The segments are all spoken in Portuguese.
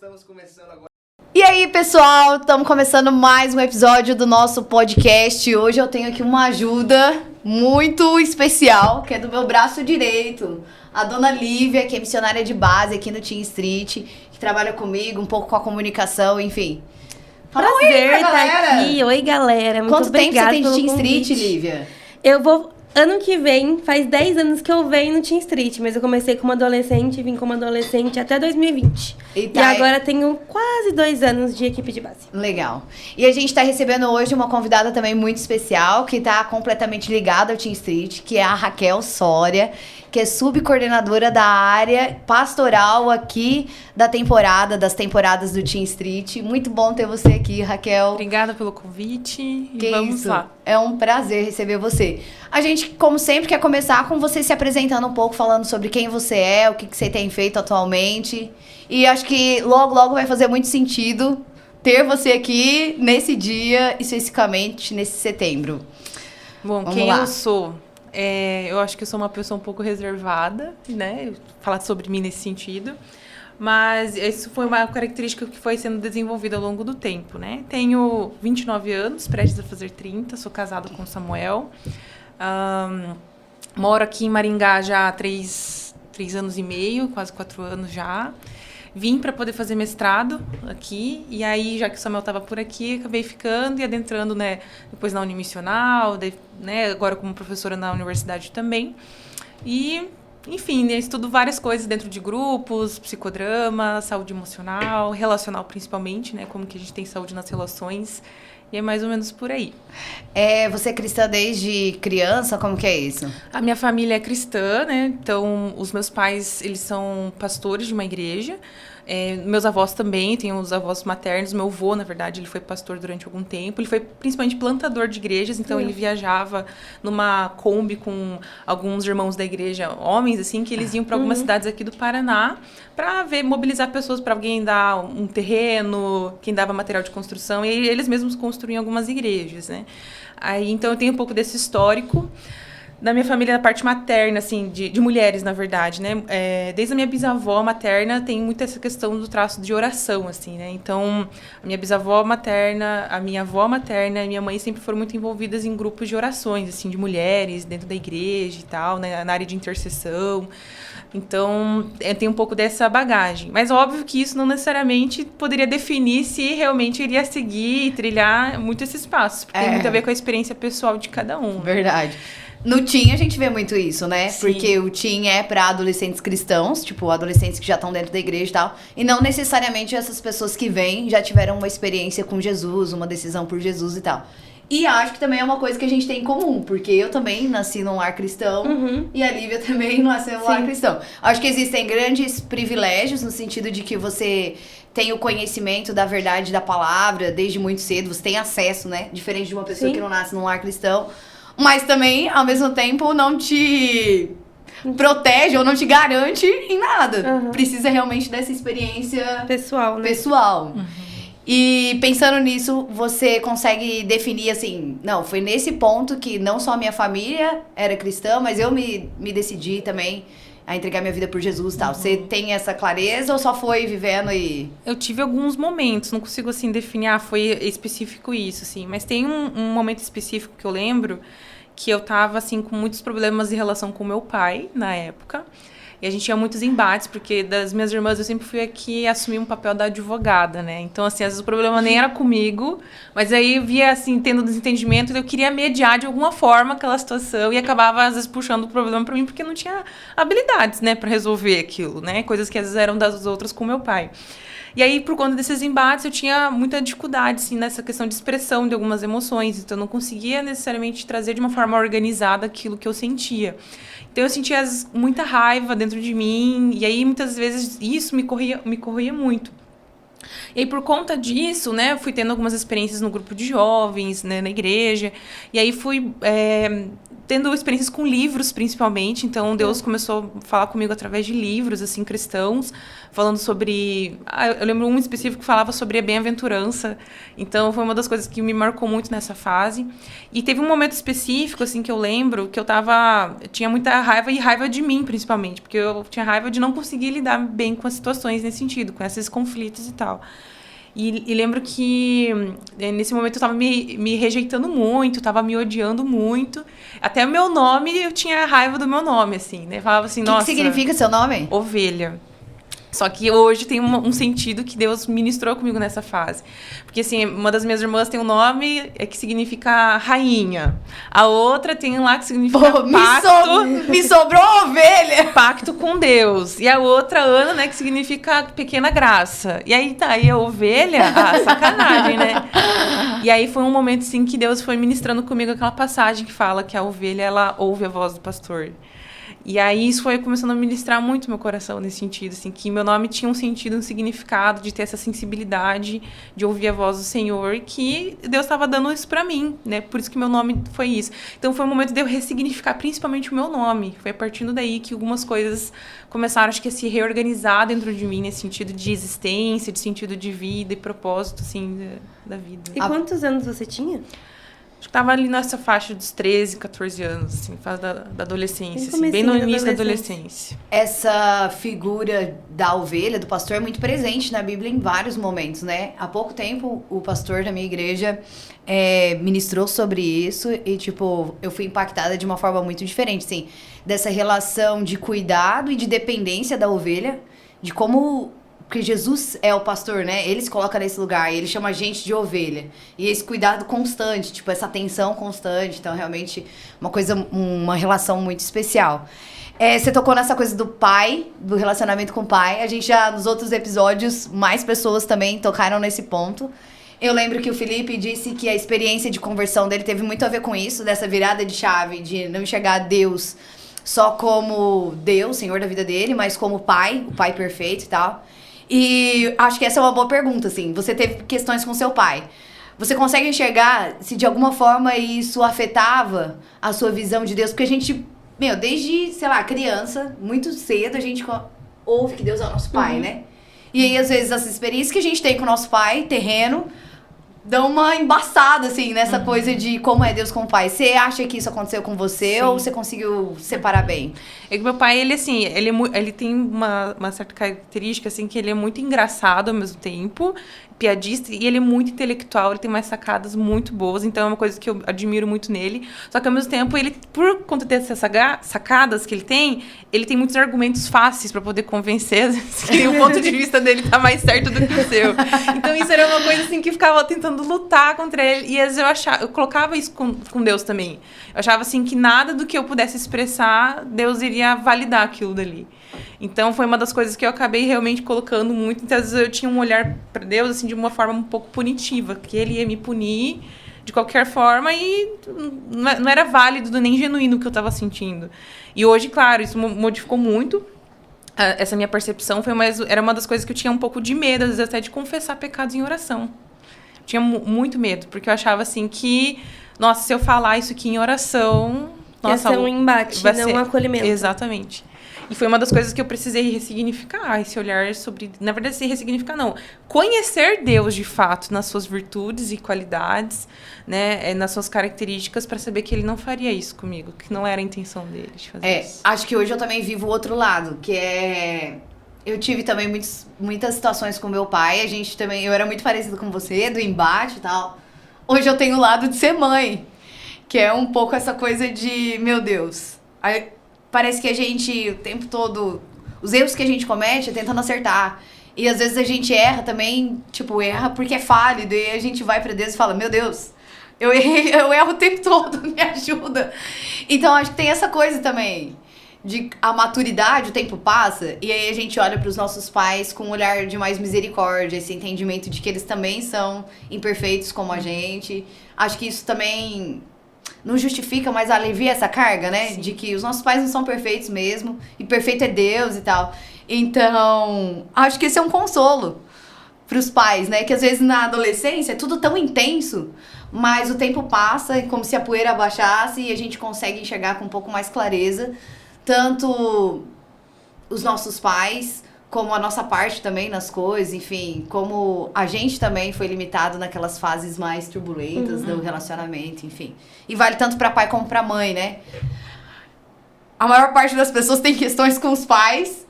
estamos começando agora. E aí, pessoal, estamos começando mais um episódio do nosso podcast. Hoje eu tenho aqui uma ajuda muito especial, que é do meu braço direito, a dona Lívia, que é missionária de base aqui no Team Street, que trabalha comigo um pouco com a comunicação, enfim. Fala Prazer oi pra estar galera. aqui. Oi, galera. Muito Quanto tempo você obrigada tem de pelo Team Street, convite. Lívia? Eu vou... Ano que vem, faz 10 anos que eu venho no Team Street, mas eu comecei como adolescente, vim como adolescente até 2020. E agora tenho quase 2 anos de equipe de base. Legal. E a gente está recebendo hoje uma convidada também muito especial, que está completamente ligada ao Team Street, que é a Raquel Soria, que é subcoordenadora da área pastoral aqui das temporadas do Team Street. Muito bom ter você aqui, Raquel. Obrigada pelo convite e Que vamos isso. lá. É um prazer receber você. A gente, como sempre, quer começar com você se apresentando um pouco, falando sobre quem você é, o que você tem feito atualmente. E acho que logo vai fazer muito sentido ter você aqui nesse dia, especificamente nesse setembro. Bom, Vamos quem lá. eu sou? Eu acho que eu sou uma pessoa um pouco reservada, né? Falar sobre mim nesse sentido. Mas isso foi uma característica que foi sendo desenvolvida ao longo do tempo, né? Tenho 29 anos, prestes a fazer 30, sou casada com o Samuel. Moro aqui em Maringá já há 3 anos e meio, quase 4 anos já. Vim para poder fazer mestrado aqui, e aí, já que o Samuel estava por aqui, acabei ficando e adentrando, né, depois na Unimissional, né, agora como professora na universidade também. E, enfim, né, estudo várias coisas dentro de grupos, psicodrama, saúde emocional, relacional principalmente, né, como que a gente tem saúde nas relações, e é mais ou menos por aí. Você é cristã desde criança? Como que é isso? A minha família é cristã, né? Então, os meus pais, eles são pastores de uma igreja. Meus avós também, tenho os avós maternos. Meu avô, na verdade, ele foi pastor durante algum tempo. Ele foi principalmente plantador de igrejas, então ele viajava numa Kombi com alguns irmãos da igreja, homens, assim, que eles iam para algumas cidades aqui do Paraná para mobilizar pessoas, para alguém dar um terreno, quem dava material de construção, e aí eles mesmos construíam algumas igrejas, né? Aí, então, eu tenho um pouco desse histórico. Da minha família, da parte materna, assim, de mulheres, na verdade, né? Desde a minha bisavó materna, tem muito essa questão do traço de oração, assim, né? Então, a minha bisavó materna, a minha avó materna e minha mãe sempre foram muito envolvidas em grupos de orações, assim, de mulheres, dentro da igreja e tal, né? Na área de intercessão. Então, tem um pouco dessa bagagem. Mas óbvio que isso não necessariamente poderia definir se realmente iria seguir e trilhar muito esses passos. Porque tem muito a ver com a experiência pessoal de cada um. Verdade. No Team a gente vê muito isso, né? Sim. Porque o Team é pra adolescentes cristãos, tipo, adolescentes que já estão dentro da igreja e tal. E não necessariamente essas pessoas que vêm já tiveram uma experiência com Jesus, uma decisão por Jesus e tal. E acho que também é uma coisa que a gente tem em comum, porque eu também nasci num lar cristão e a Lívia também nasceu num lar cristão. Acho que existem grandes privilégios no sentido de que você tem o conhecimento da verdade da palavra desde muito cedo, você tem acesso, né? Diferente de uma pessoa que não nasce num lar cristão. Mas também, ao mesmo tempo, não te protege ou não te garante em nada. Precisa realmente dessa experiência Pessoal, né? pessoal. E pensando nisso, você consegue definir assim, não, foi nesse ponto que não só a minha família era cristã, mas eu me decidi também a entregar minha vida por Jesus e tal. Você tem essa clareza ou só foi vivendo e... Eu tive alguns momentos, não consigo, assim, definir, foi específico isso, assim. Mas tem um momento específico que eu lembro que eu tava, assim, com muitos problemas em relação com meu pai, na época. E a gente tinha muitos embates, porque das minhas irmãs eu sempre fui aqui assumir um papel da advogada, né? Então, assim, às vezes o problema nem era comigo, mas aí eu via, assim, tendo desentendimento, e eu queria mediar de alguma forma aquela situação e acabava, às vezes, puxando o problema pra mim, porque eu não tinha habilidades, né, pra resolver aquilo, né? Coisas que às vezes eram das outras com meu pai. E aí, por conta desses embates, eu tinha muita dificuldade, assim, nessa questão de expressão de algumas emoções. Então, eu não conseguia necessariamente trazer de uma forma organizada aquilo que eu sentia. Então, eu sentia muita raiva dentro de mim. E aí, muitas vezes, isso me corroía muito. E aí, por conta disso, né, eu fui tendo algumas experiências no grupo de jovens, né, na igreja. E aí fui tendo experiências com livros, principalmente. Então, Deus começou a falar comigo através de livros, assim, cristãos, falando sobre... eu lembro um específico que falava sobre a bem-aventurança. Então, foi uma das coisas que me marcou muito nessa fase. E teve um momento específico, assim, que eu lembro, que eu tinha muita raiva, e raiva de mim, principalmente. Porque eu tinha raiva de não conseguir lidar bem com as situações nesse sentido, com esses conflitos e tal. E lembro que nesse momento eu tava me rejeitando muito, tava me odiando muito. Até o meu nome, eu tinha raiva do meu nome, assim, né? Falava assim, nossa... O que significa seu nome? Ovelha. Só que hoje tem um sentido que Deus ministrou comigo nessa fase. Porque, assim, uma das minhas irmãs tem um nome que significa rainha. A outra tem lá que significa pacto. Me sobrou ovelha! Pacto com Deus. E a outra, Ana, né, que significa pequena graça. E aí tá aí a ovelha, sacanagem, né? E aí foi um momento, assim, que Deus foi ministrando comigo aquela passagem que fala que a ovelha, ela ouve a voz do pastor. E aí isso foi começando a ministrar muito meu coração nesse sentido, assim, que meu nome tinha um sentido, um significado de ter essa sensibilidade, de ouvir a voz do Senhor, que Deus estava dando isso pra mim, né? Por isso que meu nome foi isso. Então foi um momento de eu ressignificar principalmente o meu nome. Foi a partir daí que algumas coisas começaram, acho que, a se reorganizar dentro de mim, nesse sentido de existência, de sentido de vida e propósito, assim, da vida. E quantos anos você tinha? Acho que tava ali nessa faixa dos 13, 14 anos, assim, fase da adolescência, assim, bem no início da adolescência. Essa figura da ovelha, do pastor, é muito presente na Bíblia em vários momentos, né? Há pouco tempo, o pastor da minha igreja ministrou sobre isso e, tipo, eu fui impactada de uma forma muito diferente, assim, dessa relação de cuidado e de dependência da ovelha, de como... Porque Jesus é o pastor, né? Ele se coloca nesse lugar e ele chama a gente de ovelha. E esse cuidado constante, tipo, essa atenção constante. Então, realmente, uma relação muito especial. Você tocou nessa coisa do pai, do relacionamento com o pai. A gente já, nos outros episódios, mais pessoas também tocaram nesse ponto. Eu lembro que o Felipe disse que a experiência de conversão dele teve muito a ver com isso, dessa virada de chave, de não enxergar Deus só como Deus, Senhor da vida dele, mas como pai, o pai perfeito e tal. E acho que essa é uma boa pergunta, assim. Você teve questões com seu pai. Você consegue enxergar se de alguma forma isso afetava a sua visão de Deus? Porque a gente, desde, sei lá, criança, muito cedo, a gente ouve que Deus é o nosso pai, né? E aí, às vezes, essas experiências que a gente tem com o nosso pai, terreno, dão uma embaçada, assim, nessa coisa de como é Deus como pai. Você acha que isso aconteceu com você? Sim. Ou você conseguiu separar bem? É que meu pai, ele, assim, ele tem uma certa característica, assim, que ele é muito engraçado ao mesmo tempo, piadista, e ele é muito intelectual, ele tem umas sacadas muito boas, então é uma coisa que eu admiro muito nele. Só que, ao mesmo tempo, ele, por conta dessas sacadas que ele tem muitos argumentos fáceis para poder convencer, assim, o ponto de vista dele tá mais certo do que o seu. Então, isso era uma coisa, assim, que ficava tentando lutar contra ele, e às vezes eu colocava isso com Deus também. Eu achava, assim, que nada do que eu pudesse expressar, Deus iria validar aquilo dali. Então, foi uma das coisas que eu acabei realmente colocando muito. Então, às vezes eu tinha um olhar para Deus, assim, de uma forma um pouco punitiva, que ele ia me punir de qualquer forma e não era válido nem genuíno o que eu estava sentindo. E hoje, claro, isso modificou muito. Essa minha percepção era uma das coisas que eu tinha um pouco de medo, às vezes até de confessar pecados em oração. Tinha muito medo, porque eu achava assim que, nossa, se eu falar isso aqui em oração... Nossa, ia ser um embate, não um acolhimento. Exatamente. E foi uma das coisas que eu precisei ressignificar, esse olhar sobre... Na verdade, se ressignificar, não. Conhecer Deus, de fato, nas suas virtudes e qualidades, né? Nas suas características, para saber que ele não faria isso comigo, que não era a intenção dele de fazer isso. Acho que hoje eu também vivo o outro lado, que é... Eu tive também muitas situações com meu pai, eu era muito parecida com você, do embate e tal. Hoje eu tenho o lado de ser mãe, que é um pouco essa coisa de, meu Deus... Parece que a gente, o tempo todo, os erros que a gente comete é tentando acertar. E às vezes a gente erra também, erra porque é falho. E a gente vai pra Deus e fala, meu Deus, eu erro o tempo todo, me ajuda. Então acho que tem essa coisa também, de a maturidade, o tempo passa, e aí a gente olha pros nossos pais com um olhar de mais misericórdia, esse entendimento de que eles também são imperfeitos como a gente. Acho que isso também... não justifica, mas alivia essa carga, né? Sim. De que os nossos pais não são perfeitos mesmo, e perfeito é Deus e tal. Então, acho que esse é um consolo. pros pais, né? Que às vezes na adolescência é tudo tão intenso, mas o tempo passa, como se a poeira abaixasse e a gente consegue enxergar com um pouco mais clareza, tanto os nossos pais, como a nossa parte também nas coisas, enfim, como a gente também foi limitado naquelas fases mais turbulentas do relacionamento, enfim. E vale tanto pra pai como pra mãe, né? A maior parte das pessoas tem questões com os pais,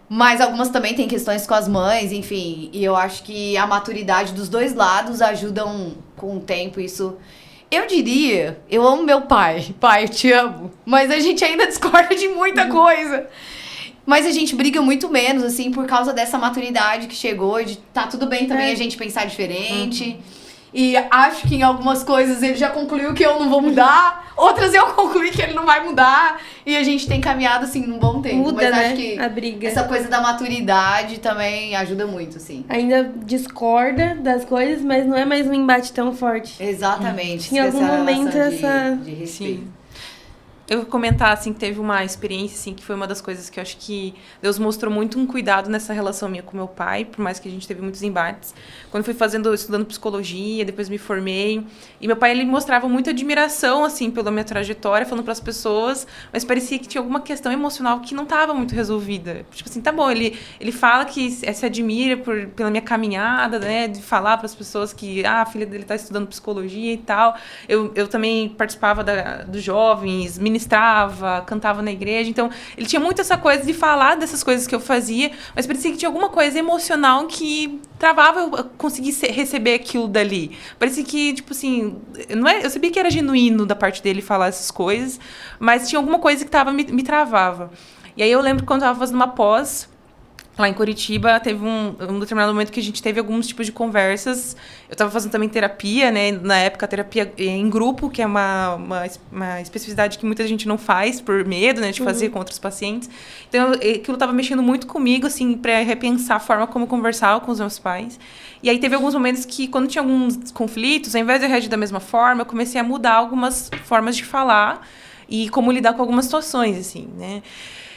mas algumas também têm questões com as mães, enfim. E eu acho que a maturidade dos dois lados ajudam com o tempo, isso... Eu diria, eu amo meu pai, pai, eu te amo, mas a gente ainda discorda de muita coisa. Mas a gente briga muito menos, assim, por causa dessa maturidade que chegou, de tá tudo bem também a gente pensar diferente. E acho que em algumas coisas ele já concluiu que eu não vou mudar, outras eu concluí que ele não vai mudar. E a gente tem caminhado, assim, num bom tempo. Muda, mas né? acho que A briga. essa coisa da maturidade também ajuda muito, assim. Ainda discorda das coisas, mas não é mais um embate tão forte. Exatamente. Em algum momento de respeito. Sim. Eu vou comentar, assim, que teve uma experiência, assim, que foi uma das coisas que eu acho que Deus mostrou muito um cuidado nessa relação minha com meu pai, por mais que a gente teve muitos embates. Quando eu fui estudando psicologia, depois me formei, e meu pai, ele mostrava muita admiração, assim, pela minha trajetória, falando para as pessoas, mas parecia que tinha alguma questão emocional que não estava muito resolvida. Tipo assim, tá bom, ele fala que se admira pela minha caminhada, né, de falar para as pessoas que a filha dele está estudando psicologia e tal. Eu também participava dos jovens, ministrava, cantava na igreja, então ele tinha muito essa coisa de falar dessas coisas que eu fazia, mas parecia que tinha alguma coisa emocional que travava eu conseguir receber aquilo dali. Parecia que, tipo assim, eu sabia que era genuíno da parte dele falar essas coisas, mas tinha alguma coisa que me travava. E aí eu lembro que quando eu estava fazendo uma pós, lá em Curitiba, teve um determinado momento que a gente teve alguns tipos de conversas. Eu estava fazendo também terapia, né? Na época, a terapia em grupo, que é uma especificidade que muita gente não faz por medo, né? De fazer com outros pacientes. Então, aquilo estava mexendo muito comigo, assim, para repensar a forma como eu conversava com os meus pais. E aí, teve alguns momentos que, quando tinha alguns conflitos, ao invés de eu reagir da mesma forma, eu comecei a mudar algumas formas de falar e como lidar com algumas situações, assim, né?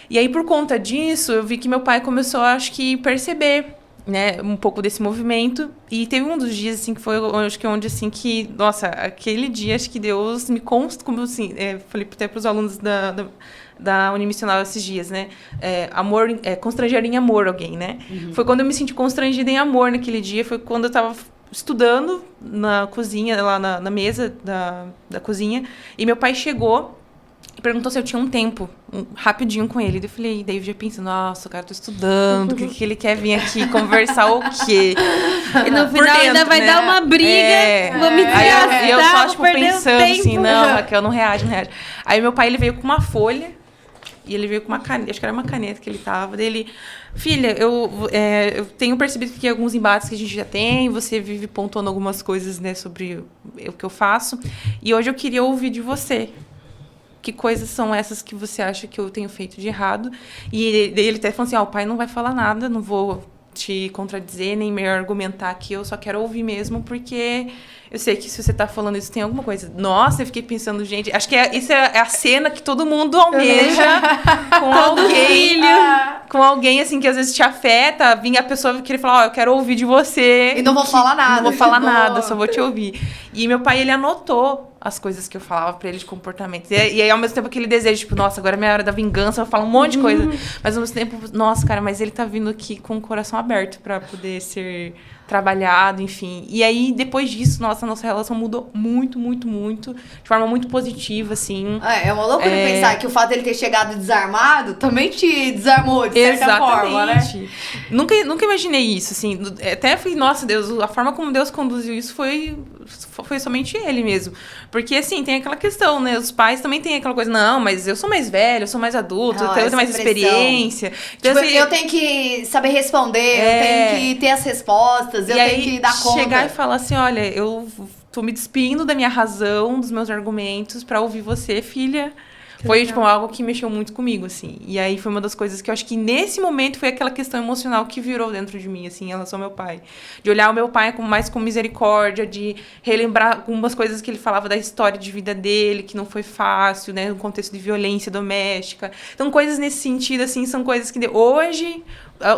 E aí, por conta disso, eu vi que meu pai começou, acho que, perceber, né, um pouco desse movimento. E teve um dos dias, assim, que foi, acho que onde, assim, que... Nossa, aquele dia, acho que Deus me consta, como assim... falei até para os alunos da Unimissional esses dias, né? Constranger em amor alguém, né? Foi quando eu me senti constrangida em amor naquele dia. Foi quando eu estava estudando na cozinha, lá na mesa da cozinha. E meu pai chegou... perguntou se eu tinha um tempo, rapidinho com ele. Daí eu já pensando, nossa, o cara tá estudando, o que ele quer vir aqui conversar o quê? E no final ainda vai dar uma briga, vou me desgastar, Aí eu só, tipo, pensando tempo. assim, não, Raquel, não reage. Aí meu pai, ele veio com uma folha, e ele veio com uma caneta, acho que era uma caneta que ele tava, dele... Filha, eu tenho percebido que alguns embates que a gente já tem, você vive pontuando algumas coisas, né, sobre o que eu faço, e hoje eu queria ouvir de você. Que coisas são essas que você acha que eu tenho feito de errado? E ele até falou assim, o pai não vai falar nada, não vou te contradizer, nem me argumentar aqui, eu só quero ouvir mesmo, porque eu sei que se você tá falando isso, tem alguma coisa. Nossa, eu fiquei pensando, gente, acho que isso é a cena que todo mundo almeja com alguém, com alguém, assim, que às vezes te afeta, vinha a pessoa querer falar, eu quero ouvir de você. E não vou falar nada. Não vou falar nada, só vou te ouvir. E meu pai, ele anotou as coisas que eu falava pra ele de comportamento. E aí, ao mesmo tempo, aquele desejo, tipo, nossa, agora é minha hora da vingança, eu falo um monte de coisa. Mas, ao mesmo tempo, nossa, cara, mas ele tá vindo aqui com o coração aberto pra poder ser trabalhado, enfim. E aí, depois disso, nossa relação mudou muito, muito, muito. De forma muito positiva, assim. É uma loucura pensar que o fato dele ter chegado desarmado também te desarmou, de certa forma, né? Nunca imaginei isso, assim. Até fui, nossa, Deus, a forma como Deus conduziu isso foi somente ele mesmo. Porque, assim, tem aquela questão, né? Os pais também têm aquela coisa, não, mas eu sou mais velho, eu sou mais adulto, eu tenho mais experiência. Então, tipo, assim, eu tenho que saber responder, eu tenho que ter as respostas, eu tenho que dar conta. Chegar e falar assim, olha, eu tô me despindo da minha razão, dos meus argumentos, pra ouvir você, filha. Foi, tipo, algo que mexeu muito comigo, assim. E aí foi uma das coisas que eu acho que nesse momento foi aquela questão emocional que virou dentro de mim, assim, em relação ao meu pai. De olhar o meu pai mais com misericórdia, de relembrar algumas coisas que ele falava da história de vida dele, que não foi fácil, né? No contexto de violência doméstica. Então, coisas nesse sentido, assim, são coisas que hoje,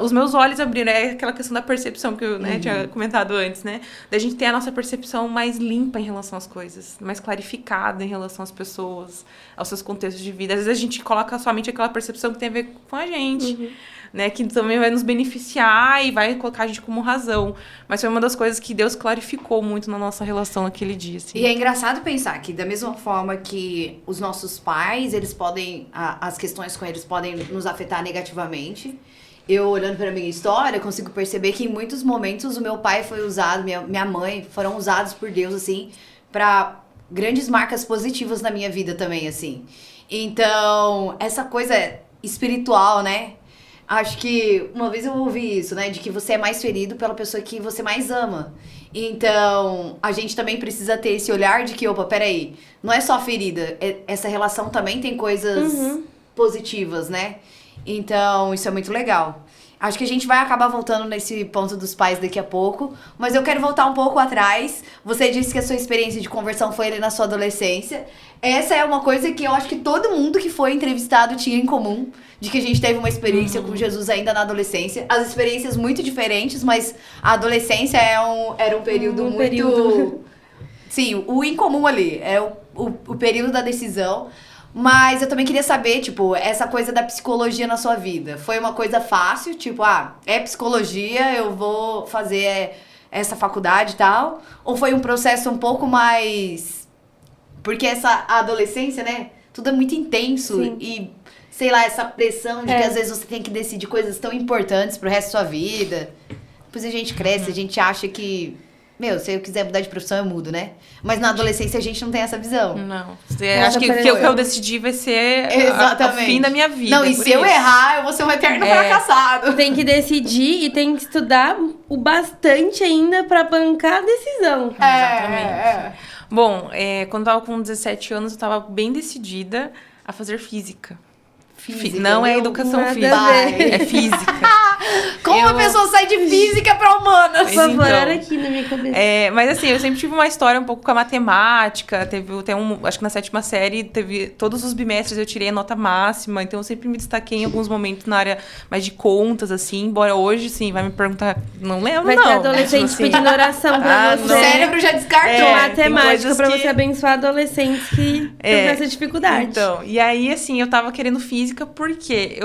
os meus olhos abriram, é aquela questão da percepção que eu tinha comentado antes, né? Da gente ter a nossa percepção mais limpa em relação às coisas, mais clarificada em relação às pessoas, aos seus contextos de vida. Às vezes a gente coloca somente aquela percepção que tem a ver com a gente, né? Que também vai nos beneficiar e vai colocar a gente como razão. Mas foi uma das coisas que Deus clarificou muito na nossa relação naquele dia, assim. E é engraçado pensar que da mesma forma que os nossos pais, eles podem, as questões com eles podem nos afetar negativamente. Eu, olhando para minha história, consigo perceber que em muitos momentos o meu pai foi usado, minha mãe foram usados por Deus, assim, para grandes marcas positivas na minha vida também, assim. Então, essa coisa espiritual, né? Acho que uma vez eu ouvi isso, né? De que você é mais ferido pela pessoa que você mais ama. Então, a gente também precisa ter esse olhar de que, opa, peraí, não é só ferida. Essa relação também tem coisas positivas, né? Então, isso é muito legal. Acho que a gente vai acabar voltando nesse ponto dos pais daqui a pouco, mas eu quero voltar um pouco atrás. Você disse que a sua experiência de conversão foi ali na sua adolescência. Essa é uma coisa que eu acho que todo mundo que foi entrevistado tinha em comum, de que a gente teve uma experiência com Jesus ainda na adolescência. As experiências muito diferentes, mas a adolescência era um período muito... Sim, o incomum ali, é o período da decisão. Mas eu também queria saber, tipo, essa coisa da psicologia na sua vida. Foi uma coisa fácil, tipo, é psicologia, eu vou fazer essa faculdade e tal? Ou foi um processo um pouco mais... Porque a adolescência, né? Tudo é muito intenso. Sim. E, sei lá, essa pressão de que às vezes você tem que decidir coisas tão importantes pro resto da sua vida. Depois a gente cresce, a gente acha que... se eu quiser mudar de profissão, eu mudo, né? Mas na adolescência a gente não tem essa visão. Não. Acho que o que eu decidi vai ser o fim da minha vida. Não, e se eu errar, eu vou ser um eterno fracassado. Tem que decidir e tem que estudar o bastante ainda pra bancar a decisão. Exatamente. Bom, quando eu tava com 17 anos, eu tava bem decidida a fazer física. Não é educação física, é física. Como a pessoa sai de física pra humanas? Por favor, era aqui na minha cabeça. Mas assim, eu sempre tive uma história um pouco com a matemática. Acho que na 7ª série, todos os bimestres eu tirei a nota máxima. Então eu sempre me destaquei em alguns momentos na área mais de contas, assim. Embora hoje, sim, vai me perguntar, não lembro, vai não. Vai ter adolescente assim, pedindo oração pra você. O cérebro já descartou. Matemática pra você abençoar adolescentes que têm essa dificuldade. Então, e aí, assim, eu tava querendo física porque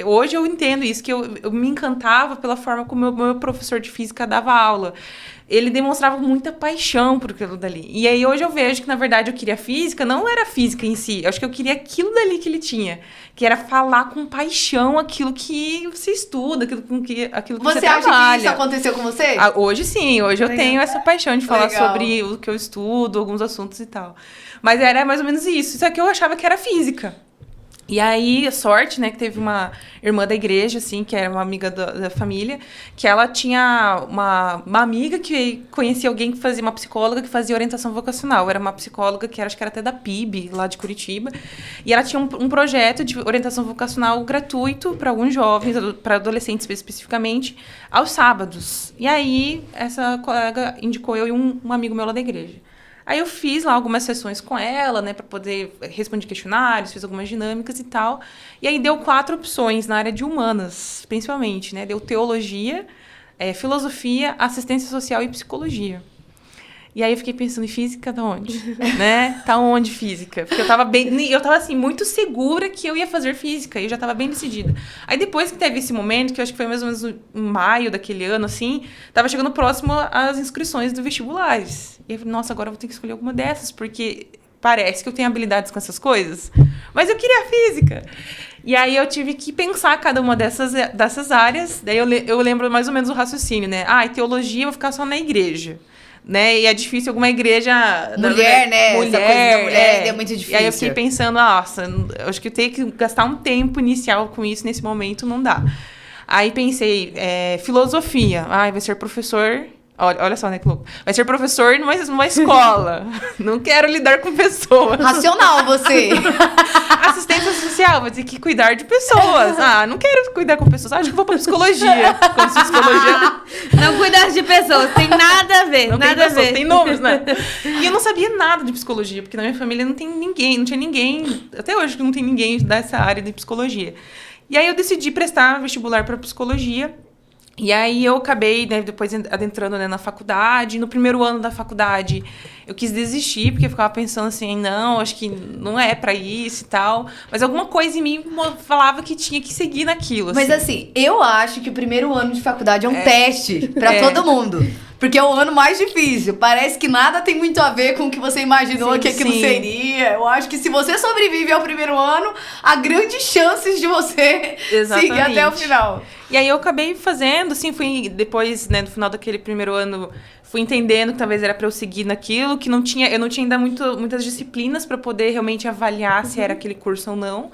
hoje eu entendo isso, que eu me encantava pela forma como o meu professor de física dava aula. Ele demonstrava muita paixão por aquilo dali. E aí hoje eu vejo que, na verdade, eu queria física, não era física em si. Eu acho que eu queria aquilo dali que ele tinha. Que era falar com paixão aquilo que você estuda, aquilo que você trabalha. Você acha que isso aconteceu com você? Hoje sim, hoje eu tenho essa paixão de falar sobre o que eu estudo, alguns assuntos e tal. Mas era mais ou menos isso. Só que eu achava que era física. E aí, a sorte, né, que teve uma irmã da igreja, assim, que era uma amiga da família, que ela tinha uma amiga que conhecia alguém que fazia, uma psicóloga que fazia orientação vocacional. Era uma psicóloga que acho que era até da PIB, lá de Curitiba. E ela tinha um projeto de orientação vocacional gratuito para alguns jovens, para adolescentes especificamente, aos sábados. E aí, essa colega indicou eu e um amigo meu lá da igreja. Aí eu fiz lá algumas sessões com ela, né, para poder responder questionários, fiz algumas dinâmicas e tal. E aí deu 4 opções na área de humanas, principalmente, né? Deu teologia, filosofia, assistência social e psicologia. E aí eu fiquei pensando, em física da onde? Né? Tá onde física? Porque eu tava assim, muito segura que eu ia fazer física, e eu já tava bem decidida. Aí depois que teve esse momento, que eu acho que foi mais ou menos em maio daquele ano, assim, tava chegando próximo às inscrições do vestibulares. E eu falei, nossa, agora eu vou ter que escolher alguma dessas, porque parece que eu tenho habilidades com essas coisas. Mas eu queria física. E aí eu tive que pensar cada uma dessas áreas. Daí eu lembro mais ou menos o raciocínio, né? Teologia eu vou ficar só na igreja. Né? E é difícil alguma igreja... Mulher, né? Mulher, essa coisa da mulher é muito difícil. E aí eu fiquei pensando, nossa, eu acho que eu tenho que gastar um tempo inicial com isso, nesse momento não dá. Aí pensei, filosofia. Vai ser professor... Olha só, né, que louco. Vai ser professor numa escola. Não quero lidar com pessoas. Racional, você. Assistência social, vou ter que cuidar de pessoas. Não quero cuidar com pessoas. Acho que vou pra psicologia. Como se psicologia... Não cuidar de pessoas, tem nada a ver. Tem números, né? E eu não sabia nada de psicologia, porque na minha família não tinha ninguém. Até hoje não tem ninguém dessa área de psicologia. E aí eu decidi prestar vestibular para psicologia. E aí eu acabei, né, depois adentrando, né, na faculdade. No primeiro ano da faculdade, eu quis desistir, porque eu ficava pensando assim, não, acho que não é pra isso e tal. Mas alguma coisa em mim falava que tinha que seguir naquilo. Mas assim, eu acho que o primeiro ano de faculdade é um teste pra todo mundo. Porque é o ano mais difícil. Parece que nada tem muito a ver com o que você imaginou que aquilo seria. Eu acho que se você sobrevive ao primeiro ano, há grandes chances de você seguir até o final. E aí eu acabei fazendo, assim, fui depois, né, no final daquele primeiro ano, fui entendendo que talvez era para eu seguir naquilo, que eu não tinha ainda muitas disciplinas para poder realmente avaliar se era aquele curso ou não.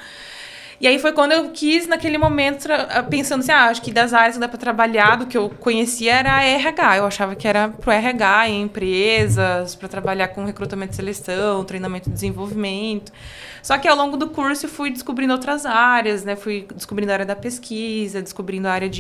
E aí foi quando eu quis, naquele momento, pensando assim, acho que das áreas que dá para trabalhar, do que eu conhecia era RH. Eu achava que era pro RH, em empresas, para trabalhar com recrutamento e seleção, treinamento e desenvolvimento. Só que ao longo do curso eu fui descobrindo outras áreas, né? Fui descobrindo a área da pesquisa, descobrindo a área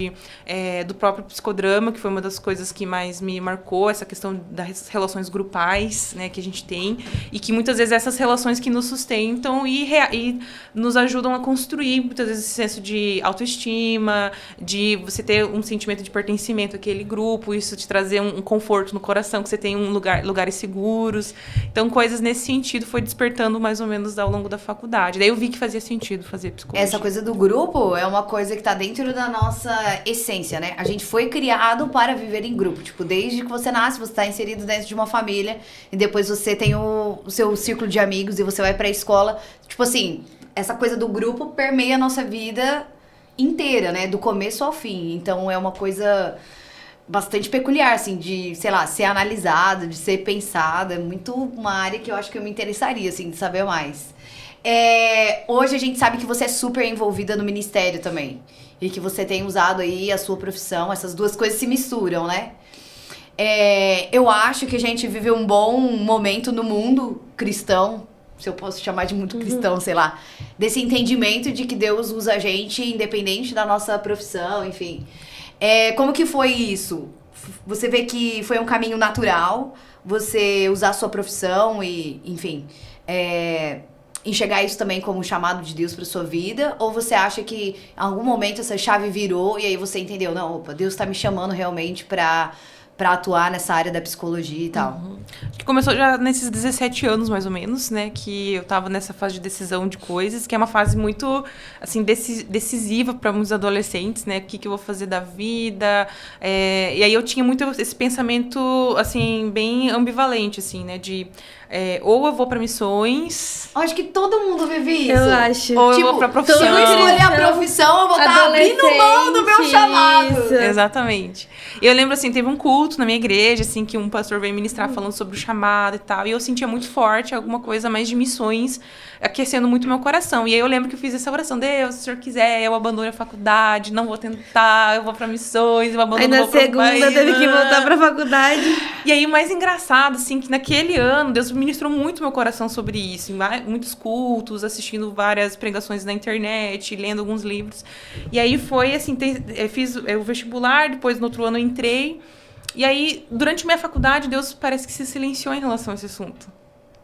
do próprio psicodrama, que foi uma das coisas que mais me marcou, essa questão das relações grupais, né, que a gente tem, e que muitas vezes essas relações que nos sustentam e nos ajudam a construir, muitas vezes, esse senso de autoestima, de você ter um sentimento de pertencimento àquele grupo, isso te trazer um conforto no coração, que você tem lugares seguros. Então, coisas nesse sentido foi despertando mais ou menos ao longo da faculdade. Daí eu vi que fazia sentido fazer psicologia. Essa coisa do grupo é uma coisa que tá dentro da nossa essência, né? A gente foi criado para viver em grupo. Tipo, desde que você nasce, você tá inserido dentro de uma família e depois você tem o seu círculo de amigos e você vai pra escola. Tipo assim, essa coisa do grupo permeia a nossa vida inteira, né? Do começo ao fim. Então é uma coisa bastante peculiar, assim, de, sei lá, ser analisada, de ser pensada. É muito uma área que eu acho que eu me interessaria, assim, de saber mais. Hoje a gente sabe que você é super envolvida no ministério também. E que você tem usado aí a sua profissão, essas duas coisas se misturam, né? Eu acho que a gente vive um bom momento no mundo cristão, se eu posso chamar de mundo cristão, sei lá, desse entendimento de que Deus usa a gente independente da nossa profissão, enfim. Como que foi isso? Você vê que foi um caminho natural, você usar a sua profissão e, enfim, enxergar isso também como um chamado de Deus para sua vida? Ou você acha que em algum momento essa chave virou e aí você entendeu, não, opa, Deus está me chamando realmente para atuar nessa área da psicologia e tal? Acho que começou já nesses 17 anos, mais ou menos, né? Que eu tava nessa fase de decisão de coisas, que é uma fase muito, assim, decisiva para muitos adolescentes, né? O que eu vou fazer da vida? E aí eu tinha muito esse pensamento, assim, bem ambivalente, assim, né? Ou eu vou para missões... Acho que todo mundo vive isso. Eu acho. Ou eu vou pra profissão. Se eu escolher a profissão, eu vou estar abrindo mão do meu chamado. Isso. Exatamente. E eu lembro, assim, teve um culto na minha igreja, assim, que um pastor veio ministrar falando sobre o chamado e tal, e eu sentia muito forte alguma coisa mais de missões, aquecendo muito meu coração. E aí eu lembro que eu fiz essa oração: Deus, se o Senhor quiser, eu abandono a faculdade, não vou tentar, eu vou pra missões, eu abandono o meu país. Aí na segunda teve que voltar pra faculdade. E aí o mais engraçado, assim, que naquele ano Deus ministrou muito meu coração sobre isso, em muitos cultos, assistindo várias pregações na internet, lendo alguns livros. E aí foi assim, eu fiz o vestibular, depois no outro ano eu entrei. E aí, durante minha faculdade, Deus parece que se silenciou em relação a esse assunto.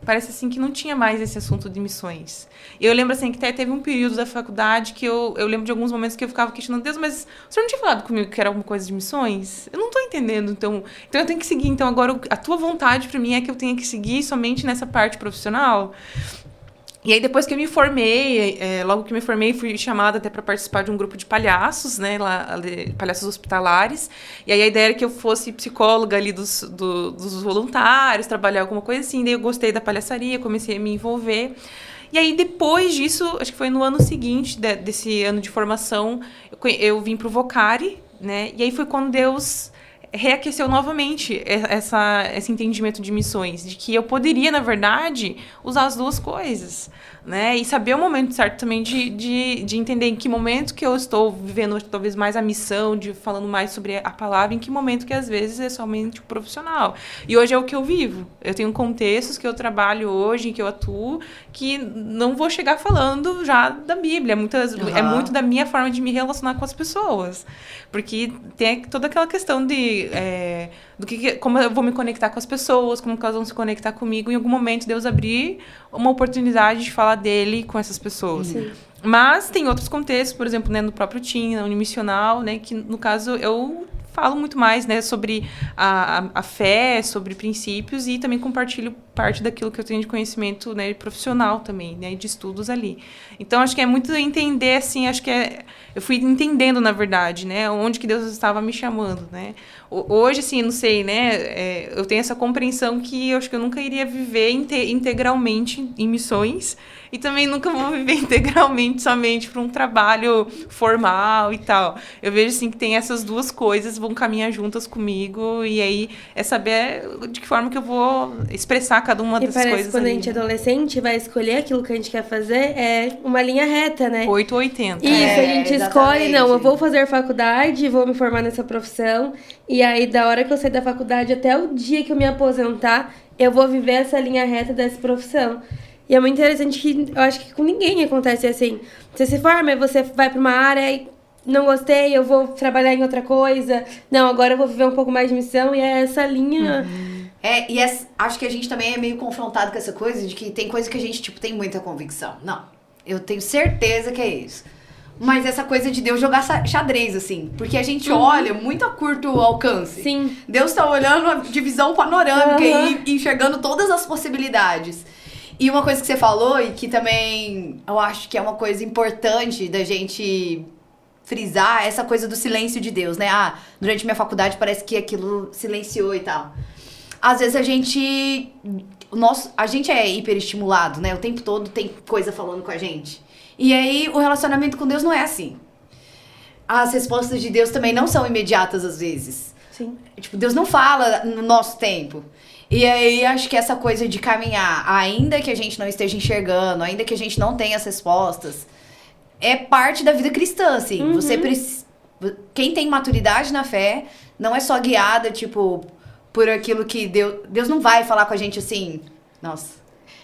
Parece assim que não tinha mais esse assunto de missões. E eu lembro assim que até teve um período da faculdade que eu lembro de alguns momentos que eu ficava questionando: Deus, mas o senhor não tinha falado comigo que era alguma coisa de missões? Eu não tô entendendo, então eu tenho que seguir. Então agora a tua vontade para mim é que eu tenha que seguir somente nessa parte profissional? E aí, depois que eu me formei, logo que me formei, fui chamada até para participar de um grupo de palhaços, né, palhaços hospitalares. E aí a ideia era que eu fosse psicóloga ali dos voluntários, trabalhar alguma coisa assim. Daí eu gostei da palhaçaria, comecei a me envolver. E aí, depois disso, acho que foi no ano seguinte desse ano de formação, eu vim pro Vocari, né? E aí foi quando Deus reaqueceu novamente esse entendimento de missões, de que eu poderia, na verdade, usar as duas coisas, né? E saber o momento certo também de entender em que momento que eu estou vivendo talvez mais a missão, falando mais sobre a palavra, em que momento que às vezes é somente o profissional. E hoje é o que eu vivo. Eu tenho contextos que eu trabalho hoje, em que eu atuo, que não vou chegar falando já da Bíblia. É muito da minha forma de me relacionar com as pessoas. Porque tem toda aquela questão de como eu vou me conectar com as pessoas, como que elas vão se conectar comigo. Em algum momento, Deus abrir uma oportunidade de falar dele com essas pessoas. Sim. Mas tem outros contextos, por exemplo, né, no próprio TIM, na Unimissional, né, que no caso eu falo muito mais, né, sobre a fé, sobre princípios e também compartilho parte daquilo que eu tenho de conhecimento, né, profissional também, né, de estudos ali. Então, acho que é muito entender, assim, eu fui entendendo, na verdade, né, onde que Deus estava me chamando, né. Hoje, assim, não sei, né, eu tenho essa compreensão que eu acho que eu nunca iria viver integralmente em missões e também nunca vou viver integralmente somente para um trabalho formal e tal. Eu vejo, assim, que tem essas duas coisas, vão caminhar juntas comigo e aí é saber de que forma que eu vou expressar cada uma das coisas. E quando a gente é adolescente, vai escolher aquilo que a gente quer fazer, é uma linha reta, né? 8 ou 80. Isso, a gente escolhe, não, eu vou fazer faculdade, vou me formar nessa profissão, e aí da hora que eu sair da faculdade até o dia que eu me aposentar, eu vou viver essa linha reta dessa profissão. E é muito interessante que eu acho que com ninguém acontece assim. Você se forma, você vai pra uma área e não gostei, eu vou trabalhar em outra coisa. Não, agora eu vou viver um pouco mais de missão, e é essa linha... Acho que a gente também é meio confrontado com essa coisa de que tem coisa que a gente, tipo, tem muita convicção. Não, eu tenho certeza que é isso. Mas essa coisa de Deus jogar xadrez, assim. Porque a gente olha muito a curto alcance. Sim. Deus tá olhando a divisão panorâmica e enxergando todas as possibilidades. E uma coisa que você falou, e que também eu acho que é uma coisa importante da gente frisar, é essa coisa do silêncio de Deus, né? Durante minha faculdade parece que aquilo silenciou e tal. Às vezes a gente é hiperestimulado, né? O tempo todo tem coisa falando com a gente. E aí o relacionamento com Deus não é assim. As respostas de Deus também não são imediatas às vezes. Sim. Tipo, Deus não fala no nosso tempo. E aí acho que essa coisa de caminhar, ainda que a gente não esteja enxergando, ainda que a gente não tenha as respostas, é parte da vida cristã, assim. Quem tem maturidade na fé não é só guiada, tipo, por aquilo que Deus não vai falar com a gente assim. Nossa,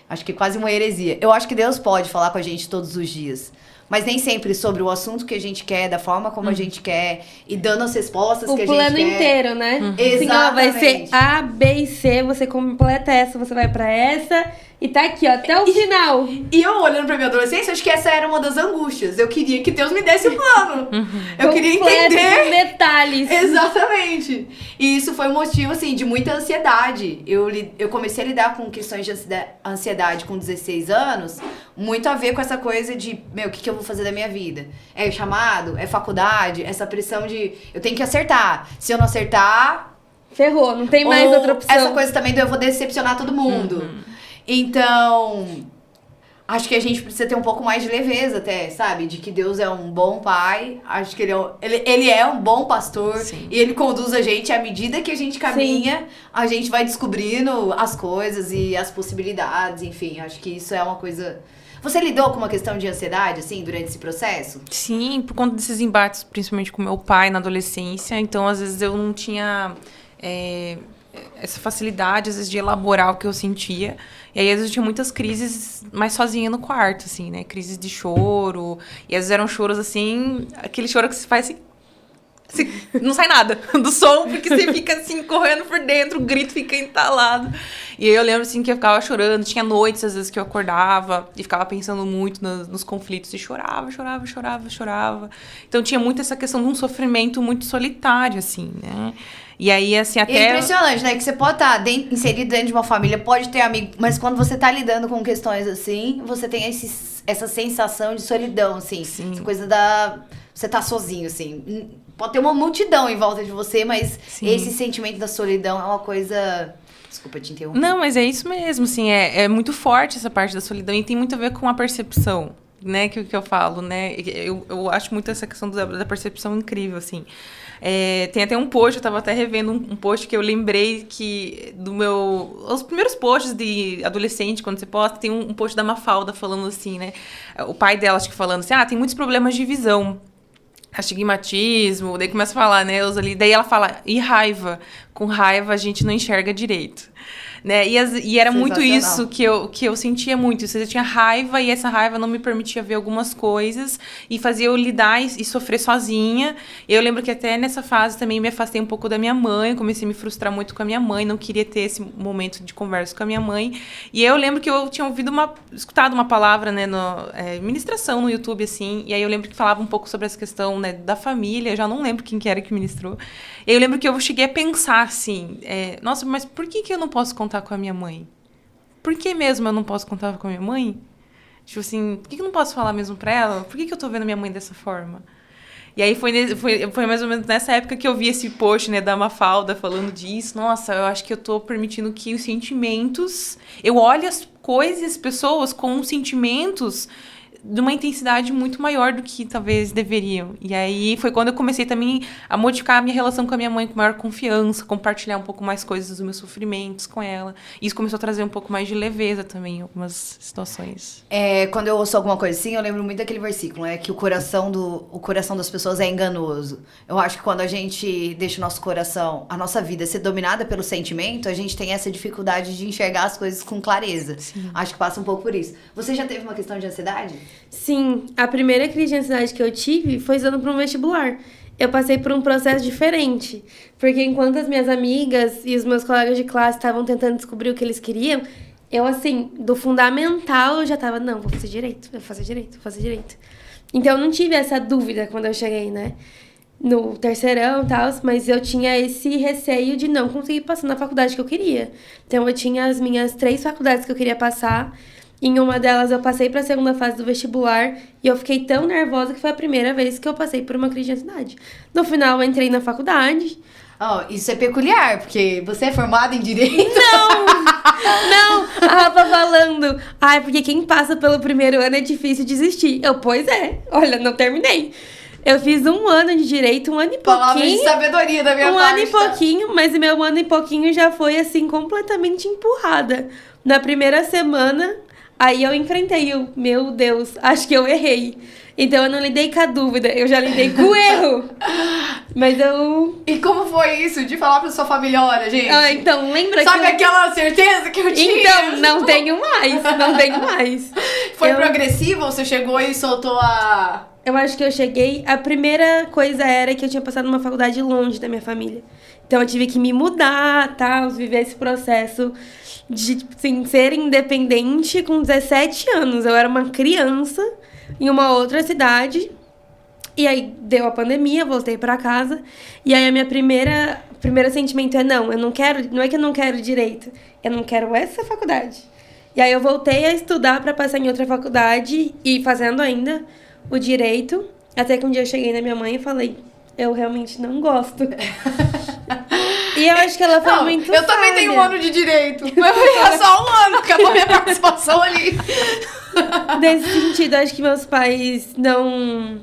acho que é quase uma heresia. Eu acho que Deus pode falar com a gente todos os dias. Mas nem sempre sobre o assunto que a gente quer, da forma como a gente quer, e dando as respostas que a gente quer. O plano inteiro, né? Exatamente. Assim, ó, vai ser A, B e C, você completa essa, você vai pra essa, e tá aqui, ó, até o final. E eu, olhando pra minha adolescência, acho que essa era uma das angústias. Eu queria que Deus me desse o plano. Eu queria entender. Com detalhes. Exatamente. E isso foi um motivo, assim, de muita ansiedade. Eu comecei a lidar com questões de ansiedade com 16 anos, muito a ver com essa coisa de, o que eu vou fazer da minha vida? É chamado? É faculdade? Essa pressão de, eu tenho que acertar. Se eu não acertar... Ferrou, não tem mais outra opção. Essa coisa também do eu vou decepcionar todo mundo. Então, acho que a gente precisa ter um pouco mais de leveza até, sabe? De que Deus é um bom pai. Acho que ele é um bom pastor. Sim. E ele conduz a gente à medida que a gente caminha. Sim. A gente vai descobrindo as coisas e as possibilidades. Enfim, acho que isso é uma coisa... Você lidou com uma questão de ansiedade, assim, durante esse processo? Sim, por conta desses embates, principalmente com meu pai na adolescência. Então, às vezes, eu não tinha... essa facilidade, às vezes, de elaborar o que eu sentia. E aí, às vezes, eu tinha muitas crises mais sozinha no quarto, assim, né? Crises de choro. E às vezes eram choros, assim... Aquele choro que se faz assim... Não sai nada do som, porque você fica, assim, correndo por dentro. O grito fica entalado. E aí, eu lembro, assim, que eu ficava chorando. Tinha noites, às vezes, que eu acordava e ficava pensando muito nos conflitos. E chorava. Então, tinha muito essa questão de um sofrimento muito solitário, assim, né? E aí, assim, até... E é impressionante, né? Que você pode estar inserido dentro de uma família, pode ter amigo, mas quando você tá lidando com questões assim, você tem essa sensação de solidão, assim. Sim. Essa coisa da... Você tá sozinho, assim. Pode ter uma multidão em volta de você, mas Sim. esse sentimento da solidão é uma coisa... Desculpa te interromper. Não, mas é isso mesmo, assim. É muito forte essa parte da solidão e tem muito a ver com a percepção, né? Que eu falo, né? Eu acho muito essa questão da percepção incrível, assim. Tem até um post, eu tava até revendo um post que eu lembrei que os primeiros posts de adolescente, quando você posta, tem um post da Mafalda falando assim, né? O pai dela, acho que falando assim, tem muitos problemas de visão. astigmatismo, daí começa a falar, né, daí ela fala, e raiva, com raiva a gente não enxerga direito. Né? E era muito isso que eu sentia muito. Eu tinha raiva e essa raiva não me permitia ver algumas coisas e fazia eu lidar e sofrer sozinha. Eu lembro que até nessa fase também me afastei um pouco da minha mãe, comecei a me frustrar muito com a minha mãe, não queria ter esse momento de conversa com a minha mãe. E eu lembro que eu tinha escutado uma palavra, né, ministração no YouTube, assim, e aí eu lembro que falava um pouco sobre essa questão, né, da família, eu já não lembro quem que era que ministrou. E eu lembro que eu cheguei a pensar assim, nossa, mas por que eu não posso contar com a minha mãe? Por que mesmo eu não posso contar com a minha mãe? Tipo assim, por que eu não posso falar mesmo pra ela? Por que eu tô vendo a minha mãe dessa forma? E aí foi mais ou menos nessa época que eu vi esse post, né, da Mafalda falando disso. Nossa, eu acho que eu tô permitindo que os sentimentos... Eu olho as coisas e as pessoas com sentimentos de uma intensidade muito maior do que talvez deveriam. E aí foi quando eu comecei também a modificar a minha relação com a minha mãe com maior confiança, compartilhar um pouco mais coisas dos meus sofrimentos com ela. E isso começou a trazer um pouco mais de leveza também em algumas situações. Quando eu ouço alguma coisa assim, eu lembro muito daquele versículo, que o coração das pessoas é enganoso. Eu acho que quando a gente deixa o nosso coração, a nossa vida ser dominada pelo sentimento, a gente tem essa dificuldade de enxergar as coisas com clareza. Sim. Acho que passa um pouco por isso. Você já teve uma questão de ansiedade? Sim, a primeira crise de ansiedade que eu tive foi estudando para um vestibular. Eu passei por um processo diferente, porque enquanto as minhas amigas e os meus colegas de classe estavam tentando descobrir o que eles queriam, eu, assim, do fundamental, eu já tava, não, vou fazer direito, vou fazer direito, vou fazer direito. Então, eu não tive essa dúvida quando eu cheguei, né, no terceirão e tal, mas eu tinha esse receio de não conseguir passar na faculdade que eu queria. Então, eu tinha as minhas 3 faculdades que eu queria passar. Em uma delas, eu passei para a segunda fase do vestibular e eu fiquei tão nervosa que foi a primeira vez que eu passei por uma crise de ansiedade. No final, eu entrei na faculdade. Isso é peculiar, porque você é formada em Direito? Não! A Rafa falando, porque quem passa pelo primeiro ano é difícil desistir. Pois é. Olha, não terminei. Eu fiz 1 ano de Direito, 1 ano e pouquinho. Palavra de sabedoria da minha parte. 1 ano e pouquinho, mas meu 1 ano e pouquinho já foi, assim, completamente empurrada. Na primeira semana... Aí eu enfrentei meu Deus, acho que eu errei. Então eu não lidei com a dúvida, eu já lidei com o erro. Mas eu... E como foi isso de falar pra sua família, olha, gente? Então, lembra que... Sabe aquela certeza que eu tinha? Então, não tenho mais. Foi progressivo ou você chegou e soltou a... Eu acho que eu cheguei... A primeira coisa era que eu tinha passado numa faculdade longe da minha família. Então eu tive que me mudar, viver esse processo... de, assim, ser independente com 17 anos. Eu era uma criança em uma outra cidade. E aí deu a pandemia, voltei pra casa. E aí a minha primeiro sentimento é não é que eu não quero direito. Eu não quero essa faculdade. E aí eu voltei a estudar pra passar em outra faculdade e fazendo ainda o direito. Até que um dia eu cheguei na minha mãe e falei, eu realmente não gosto. E eu acho que ela foi muito eu também tenho 1 ano de Direito. Mas é só 1 ano, acabou minha participação ali. Nesse sentido, acho que meus pais não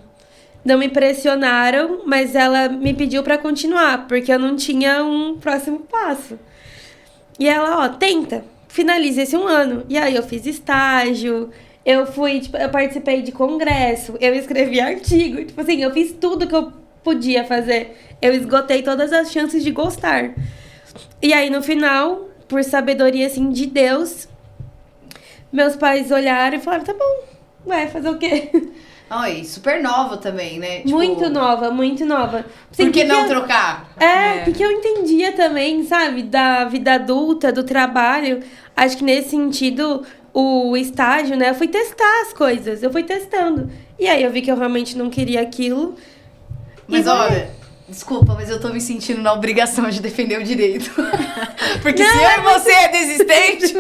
me pressionaram, mas ela me pediu pra continuar, porque eu não tinha um próximo passo. E ela, tenta, finaliza esse 1 ano. E aí eu fiz estágio, eu participei de congresso, eu escrevi artigo, eu fiz tudo que eu podia fazer. Eu esgotei todas as chances de gostar. E aí, no final, por sabedoria, assim, de Deus, meus pais olharam e falaram, tá bom, vai fazer o quê? Super nova também, né? Muito nova. Por que não trocar? Porque eu entendia também, sabe, da vida adulta, do trabalho. Acho que nesse sentido, o estágio, né, eu fui testar as coisas, eu fui testando. E aí eu vi que eu realmente não queria aquilo. Mas olha, desculpa, mas eu tô me sentindo na obrigação de defender o direito. Porque se eu e você é desistente...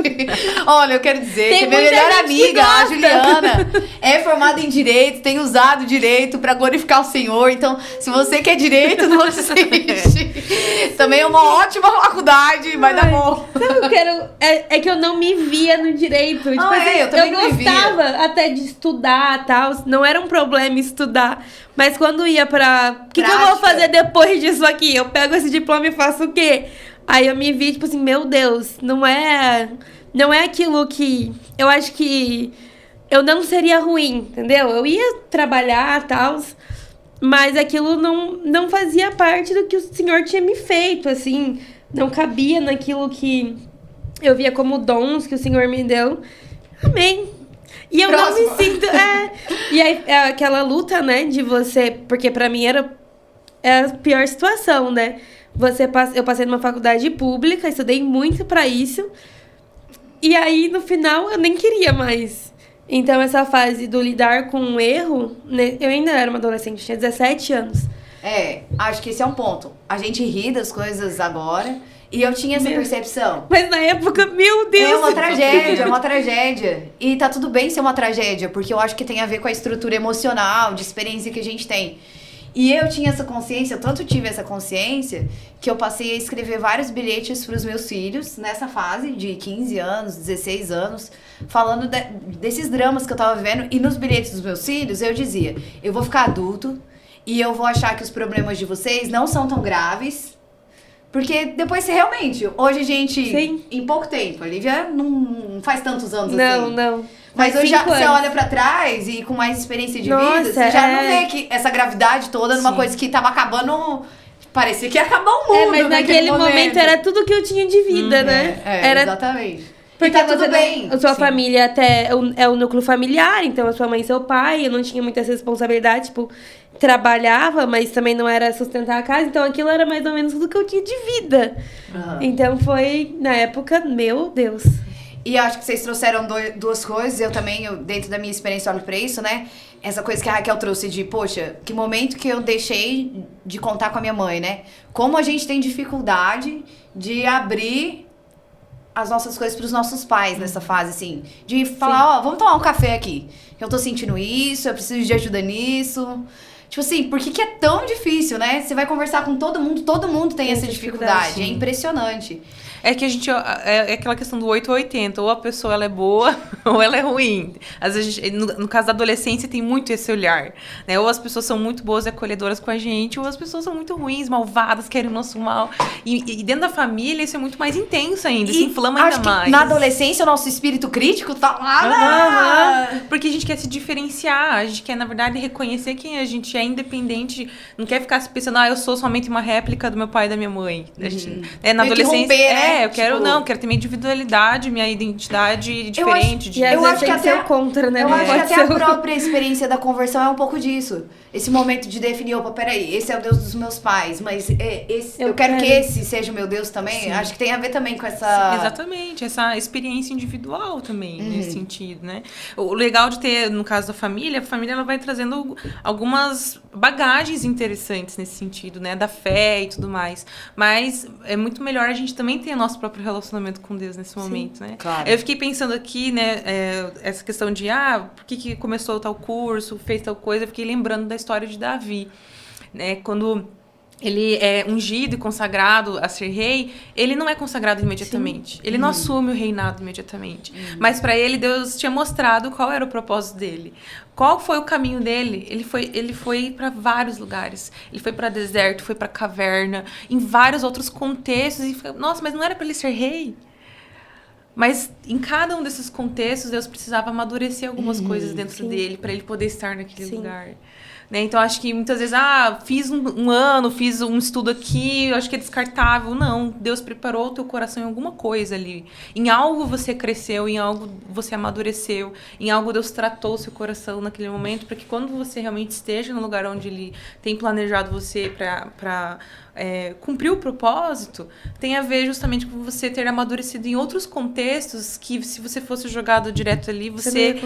Olha, eu quero dizer que minha melhor amiga, a Juliana, é formada em Direito, tem usado Direito pra glorificar o Senhor. Então, se você quer Direito, não desiste. Também é uma ótima faculdade, vai dar bom. Eu quero... É que eu não me via no Direito. Eu também não me via. Eu gostava até de estudar e tal. Não era um problema estudar. Mas quando ia pra... O que eu vou fazer depois disso aqui? Eu pego esse diploma e faço o quê? Aí eu me vi, meu Deus, não é aquilo que... Eu acho que eu não seria ruim, entendeu? Eu ia trabalhar e tal, Mas aquilo não fazia parte do que o Senhor tinha me feito, assim. Não cabia naquilo que eu via como dons que o Senhor me deu. Amém. E eu não me sinto... E aí, é aquela luta, né, de você... Porque pra mim era a pior situação, né? Eu passei numa faculdade pública, estudei muito pra isso. E aí, no final, eu nem queria mais. Então, essa fase do lidar com um erro... Né, eu ainda era uma adolescente, tinha 17 anos. Acho que esse é um ponto. A gente ri das coisas agora... E eu tinha essa percepção. Mas na época, meu Deus... É uma tragédia. E tá tudo bem ser uma tragédia, porque eu acho que tem a ver com a estrutura emocional, de experiência que a gente tem. E eu tinha essa consciência, eu tanto tive essa consciência, que eu passei a escrever vários bilhetes pros meus filhos, nessa fase de 15 anos, 16 anos, falando desses dramas que eu tava vivendo. E nos bilhetes dos meus filhos, eu dizia, eu vou ficar adulto, e eu vou achar que os problemas de vocês não são tão graves... Porque depois você realmente... Hoje a gente... Sim. Em pouco tempo. A Lívia não faz tantos anos assim. Não. Mas hoje você olha pra trás e com mais experiência de vida... Você já não vê que essa gravidade toda numa coisa que tava acabando... Parecia que ia acabar o mundo. Mas naquele momento era tudo que eu tinha de vida, né? Era exatamente. Porque tá tudo bem. A sua família até é o núcleo familiar. Então, a sua mãe e seu pai. Eu não tinha muitas responsabilidades. Tipo... Trabalhava, mas também não era sustentar a casa. Então, aquilo era mais ou menos tudo que eu tinha de vida. Então, foi, na época, meu Deus. E acho que vocês trouxeram duas coisas. Eu também, dentro da minha experiência, olho pra isso, né? Essa coisa que a Raquel trouxe de, poxa, que momento que eu deixei de contar com a minha mãe, né? Como a gente tem dificuldade de abrir as nossas coisas pros nossos pais nessa fase, assim. De falar, vamos tomar um café aqui. Eu tô sentindo isso, eu preciso de ajuda nisso... Tipo assim, por que é tão difícil, né? Você vai conversar com todo mundo tem essa dificuldade. É impressionante. É que a gente... É aquela questão do 8 ou 80. Ou a pessoa ela é boa, ou ela é ruim. Às vezes, no caso da adolescência, tem muito esse olhar. Né? Ou as pessoas são muito boas e acolhedoras com a gente, ou as pessoas são muito ruins, malvadas, querem o nosso mal. E dentro da família, isso é muito mais intenso ainda. Se inflama ainda mais. Na adolescência, o nosso espírito crítico tá lá. Porque a gente quer se diferenciar. A gente quer, na verdade, reconhecer quem a gente é independente. Não quer ficar pensando, eu sou somente uma réplica do meu pai e da minha mãe. A gente, na adolescência... Romper, né? Eu quero, quero ter minha individualidade, minha identidade diferente. Eu acho que até contra, né? Eu acho que até a própria experiência da conversão é um pouco disso. Esse momento de definir, peraí, esse é o Deus dos meus pais, mas eu quero que esse seja o meu Deus também. Sim. Acho que tem a ver também com essa... Sim, exatamente, essa experiência individual também, nesse sentido, né? O legal de ter, no caso da família, a família ela vai trazendo algumas bagagens interessantes nesse sentido, né? Da fé e tudo mais. Mas é muito melhor a gente também ter nosso próprio relacionamento com Deus nesse momento, né? Claro. Eu fiquei pensando aqui, né, essa questão de, por que começou tal curso, fez tal coisa, eu fiquei lembrando da história de Davi, né? Quando ele é ungido e consagrado a ser rei, ele não é consagrado imediatamente. Sim. Ele não assume o reinado imediatamente. Mas para ele, Deus tinha mostrado qual era o propósito dele. Qual foi o caminho dele? Ele foi para vários lugares. Ele foi para deserto, foi para caverna, em vários outros contextos. E nossa, mas não era para ele ser rei? Mas em cada um desses contextos, Deus precisava amadurecer algumas coisas dentro dele para ele poder estar naquele lugar. Né? Então, acho que muitas vezes, fiz um ano, fiz um estudo aqui, eu acho que é descartável. Não, Deus preparou o teu coração em alguma coisa ali. Em algo você cresceu, em algo você amadureceu, em algo Deus tratou o seu coração naquele momento, para que quando você realmente esteja no lugar onde Ele tem planejado você para cumprir o propósito, tem a ver justamente com você ter amadurecido em outros contextos que, se você fosse jogado direto ali, você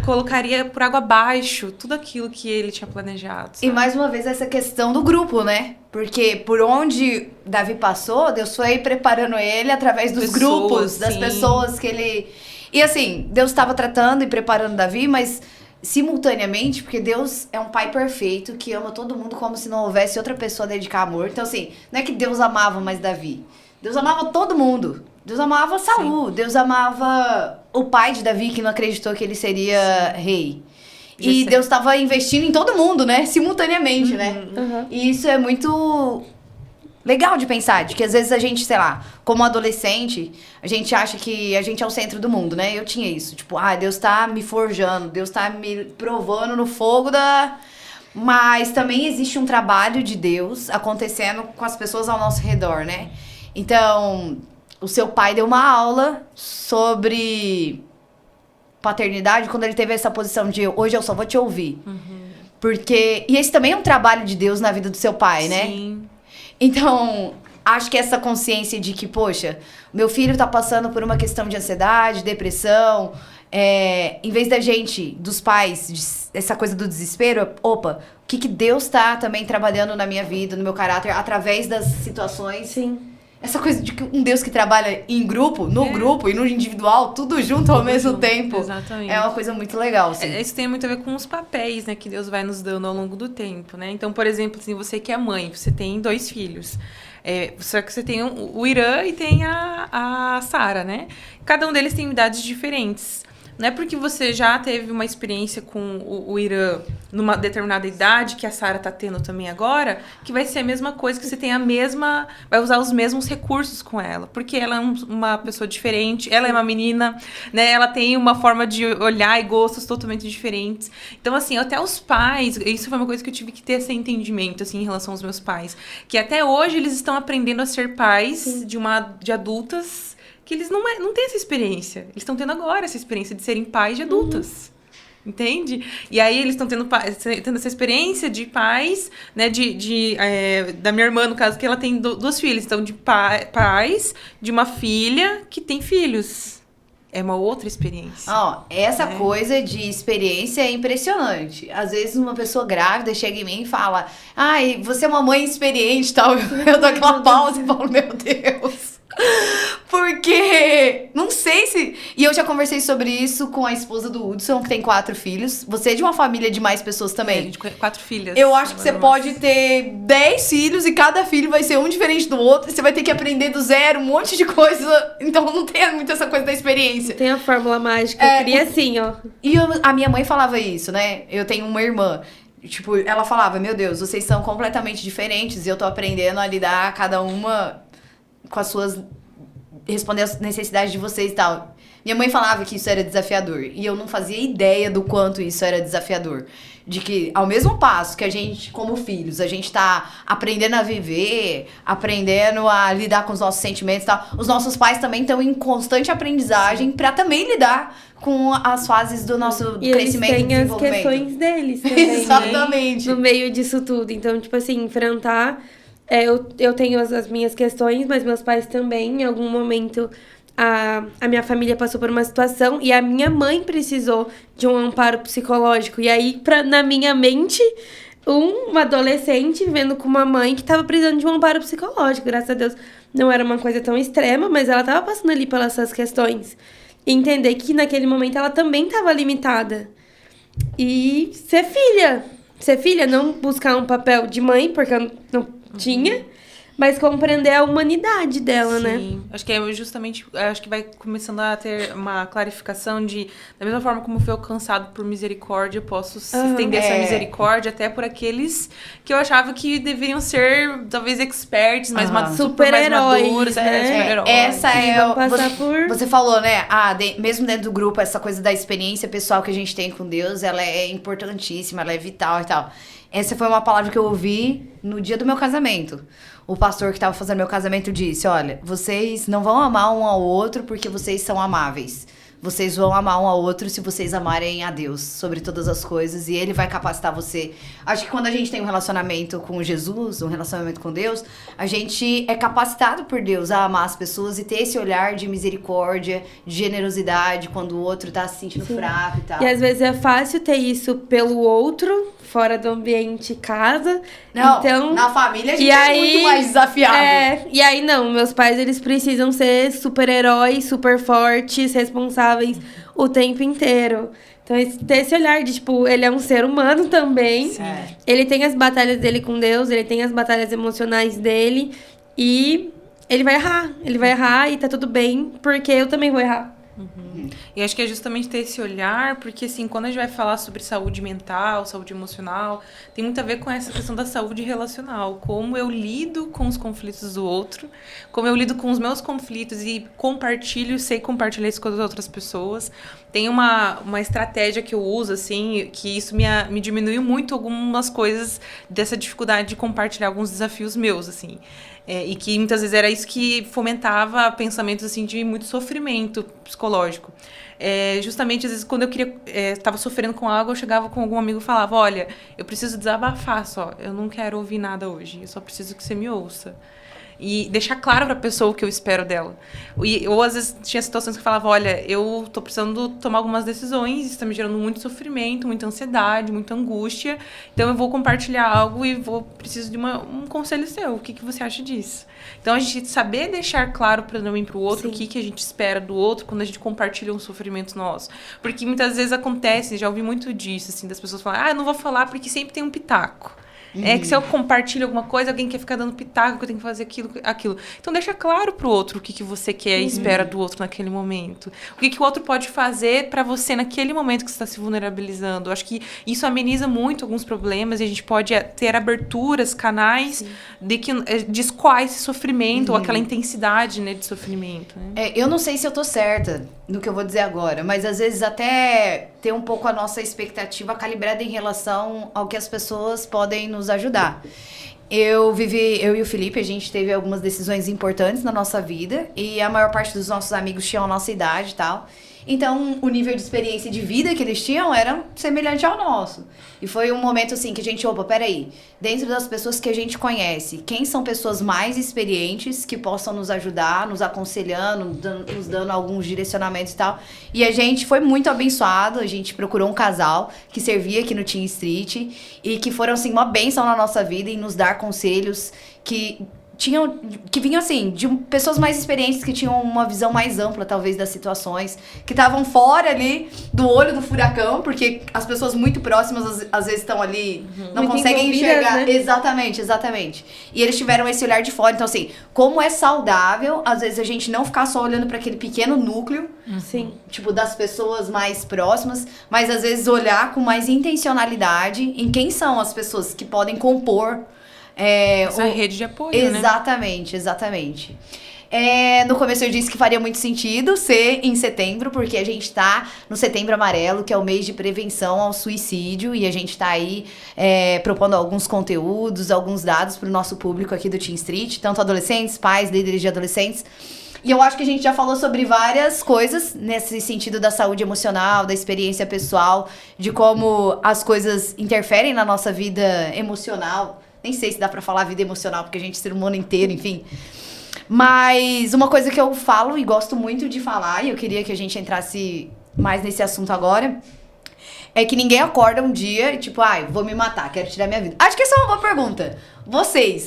colocaria por água abaixo tudo aquilo que ele tinha planejado. Sabe? E mais uma vez essa questão do grupo, né? Porque por onde Davi passou, Deus foi preparando ele através dos grupos, das pessoas que ele... E assim, Deus estava tratando e preparando Davi, mas... simultaneamente, porque Deus é um pai perfeito que ama todo mundo como se não houvesse outra pessoa a dedicar amor. Então, assim, não é que Deus amava mais Davi. Deus amava todo mundo. Deus amava Saul. Deus amava o pai de Davi, que não acreditou que ele seria rei. E Deus estava investindo em todo mundo, né? Simultaneamente, né? E isso é muito... legal de pensar, de que às vezes a gente, sei lá, como adolescente, a gente acha que a gente é o centro do mundo, né? Eu tinha isso, tipo, Deus tá me forjando, Deus tá me provando no fogo Mas também existe um trabalho de Deus acontecendo com as pessoas ao nosso redor, né? Então, o seu pai deu uma aula sobre paternidade quando ele teve essa posição de hoje eu só vou te ouvir. Porque... E esse também é um trabalho de Deus na vida do seu pai, né? Sim. Então, acho que essa consciência de que, poxa, meu filho tá passando por uma questão de ansiedade, depressão... em vez da gente, dos pais, essa coisa do desespero, opa, o que Deus tá também trabalhando na minha vida, no meu caráter, através das situações. Sim. Essa coisa de um Deus que trabalha em grupo, no grupo e no individual, tudo junto ao mesmo tempo. Exatamente. É uma coisa muito legal, assim. Isso tem muito a ver com os papéis, né, que Deus vai nos dando ao longo do tempo, né? Então, por exemplo, assim, você que é mãe, você tem 2 filhos. Só que você tem o Irã e tem a Sara, né? Cada um deles tem idades diferentes. Não é porque você já teve uma experiência com o Irã numa determinada idade, que a Sara tá tendo também agora, que vai ser a mesma coisa, que você tem a mesma... Vai usar os mesmos recursos com ela. Porque ela é uma pessoa diferente, ela é uma menina, né? Ela tem uma forma de olhar e gostos totalmente diferentes. Então, assim, até os pais... Isso foi uma coisa que eu tive que ter esse entendimento, assim, em relação aos meus pais. Que até hoje eles estão aprendendo a ser pais de adultas... que eles não têm essa experiência. Eles estão tendo agora essa experiência de serem pais de adultas. Entende? E aí eles estão tendo essa experiência de pais, né? Da minha irmã, no caso, que ela tem 2 filhas. Então, de pais de uma filha que tem filhos. É uma outra experiência. Essa coisa de experiência é impressionante. Às vezes uma pessoa grávida chega em mim e fala: ai, você é uma mãe experiente e tal. Eu dou aquela pausa e falo: meu Deus. Porque, não sei se... E eu já conversei sobre isso com a esposa do Hudson, que tem 4 filhos. Você é de uma família de mais pessoas também. De 4 filhas. Eu acho que você pode ter 10 filhos e cada filho vai ser um diferente do outro. E você vai ter que aprender do zero um monte de coisa. Então não tem muito essa coisa da experiência. Tem a fórmula mágica. Eu queria assim, ó. E a minha mãe falava isso, né? Eu tenho uma irmã. Tipo, ela falava: meu Deus, vocês são completamente diferentes. E eu tô aprendendo a lidar cada uma com as suas... responder às necessidades de vocês e tal. Minha mãe falava que isso era desafiador. E eu não fazia ideia do quanto isso era desafiador. De que, ao mesmo passo que a gente, como filhos, a gente tá aprendendo a viver, aprendendo a lidar com os nossos sentimentos e tal, os nossos pais também estão em constante aprendizagem pra também lidar com as fases do nosso crescimento e desenvolvimento. E eles têm as questões deles também. Exatamente. Né? No meio disso tudo. Então, tipo assim, enfrentar... eu tenho as minhas questões, mas meus pais também. Em algum momento, a minha família passou por uma situação e a minha mãe precisou de um amparo psicológico. E aí, na minha mente, uma adolescente vivendo com uma mãe que estava precisando de um amparo psicológico. Graças a Deus, não era uma coisa tão extrema, mas ela estava passando ali pelas suas questões. E entender que, naquele momento, ela também estava limitada. E ser filha, não buscar um papel de mãe, porque eu não tinha, mas compreender a humanidade dela, né? Sim, acho que é justamente, acho que vai começando a ter uma clarificação de, da mesma forma como fui alcançado por misericórdia, eu posso estender essa misericórdia até por aqueles que eu achava que deveriam ser, talvez, experts, mais super-heróis, né? Super-heróis. Essa Você falou, né? Mesmo dentro do grupo, essa coisa da experiência pessoal que a gente tem com Deus, ela é importantíssima, ela é vital e tal. Essa foi uma palavra que eu ouvi no dia do meu casamento. O pastor que estava fazendo meu casamento disse: olha, vocês não vão amar um ao outro porque vocês são amáveis. Vocês vão amar um ao outro se vocês amarem a Deus sobre todas as coisas. E Ele vai capacitar você. Acho que quando a gente tem um relacionamento com Jesus, um relacionamento com Deus, a gente é capacitado por Deus a amar as pessoas e ter esse olhar de misericórdia, de generosidade, quando o outro tá se sentindo fraco e tal. E às vezes é fácil ter isso pelo outro, fora do ambiente casa. Não, então, na família a gente é muito mais desafiável. E aí não, meus pais, eles precisam ser super-heróis, super fortes, responsáveis o tempo inteiro. Então, ter esse olhar de, tipo, ele é um ser humano também. Sim. Ele tem as batalhas dele com Deus, ele tem as batalhas emocionais dele. E ele vai errar e tá tudo bem, porque eu também vou errar. E acho que é justamente ter esse olhar, porque assim, quando a gente vai falar sobre saúde mental, saúde emocional, tem muito a ver com essa questão da saúde relacional. Como eu lido com os conflitos do outro, como eu lido com os meus conflitos e sei compartilhar isso com as outras pessoas. Tem uma estratégia que eu uso, assim, que isso me diminuiu muito algumas coisas dessa dificuldade de compartilhar alguns desafios meus, assim. E que muitas vezes era isso que fomentava pensamentos assim de muito sofrimento psicológico. Justamente, às vezes, quando eu estava sofrendo com algo, eu chegava com algum amigo e falava, olha, eu preciso desabafar só, eu não quero ouvir nada hoje, eu só preciso que você me ouça. E deixar claro pra pessoa o que eu espero dela. Ou às vezes tinha situações que eu falava, olha, eu tô precisando tomar algumas decisões, isso tá me gerando muito sofrimento, muita ansiedade, muita angústia, então eu vou compartilhar algo e preciso de um conselho seu, o que você acha disso? Então a gente saber deixar claro para um e pro outro, sim, o que a gente espera do outro quando a gente compartilha um sofrimento nosso. Porque muitas vezes acontece, já ouvi muito disso, assim, das pessoas falarem, eu não vou falar porque sempre tem um pitaco. É que se eu compartilho alguma coisa, alguém quer ficar dando pitaco, que eu tenho que fazer aquilo. Então deixa claro pro outro o que você quer e espera do outro naquele momento. O que o outro pode fazer pra você naquele momento que você está se vulnerabilizando. Eu acho que isso ameniza muito alguns problemas e a gente pode ter aberturas, canais de escoar esse sofrimento ou aquela intensidade, né, de sofrimento. Né? Eu não sei se eu tô certa no que eu vou dizer agora, mas às vezes até ter um pouco a nossa expectativa calibrada em relação ao que as pessoas podem nos ajudar. Eu e o Felipe, a gente teve algumas decisões importantes na nossa vida e a maior parte dos nossos amigos tinham a nossa idade e tal. Então, o nível de experiência de vida que eles tinham era semelhante ao nosso. E foi um momento assim que a gente, peraí, dentro das pessoas que a gente conhece, quem são pessoas mais experientes que possam nos ajudar, nos aconselhando, nos dando alguns direcionamentos e tal. E a gente foi muito abençoado, a gente procurou um casal que servia aqui no Teen Street e que foram, assim, uma bênção na nossa vida em nos dar conselhos que vinham assim, de pessoas mais experientes que tinham uma visão mais ampla, talvez, das situações, que estavam fora ali do olho do furacão, porque as pessoas muito próximas às vezes estão ali, não muito conseguem enxergar. Né? Exatamente. E eles tiveram esse olhar de fora. Então, assim, como é saudável, às vezes, a gente não ficar só olhando para aquele pequeno núcleo, tipo, das pessoas mais próximas, mas às vezes olhar com mais intencionalidade em quem são as pessoas que podem compor essa rede de apoio, exatamente. No começo eu disse que faria muito sentido ser em setembro, porque a gente tá no Setembro Amarelo, que é o mês de prevenção ao suicídio, e a gente tá aí propondo alguns conteúdos, alguns dados pro nosso público aqui do Teen Street, tanto adolescentes, pais, líderes de adolescentes. E eu acho que a gente já falou sobre várias coisas nesse sentido da saúde emocional, da experiência pessoal, de como as coisas interferem na nossa vida emocional. Nem sei se dá pra falar vida emocional, porque a gente é ser humano inteiro, enfim. Mas uma coisa que eu falo e gosto muito de falar, e eu queria que a gente entrasse mais nesse assunto agora, é que ninguém acorda um dia e tipo, vou me matar, quero tirar minha vida. Acho que essa é uma boa pergunta. Vocês,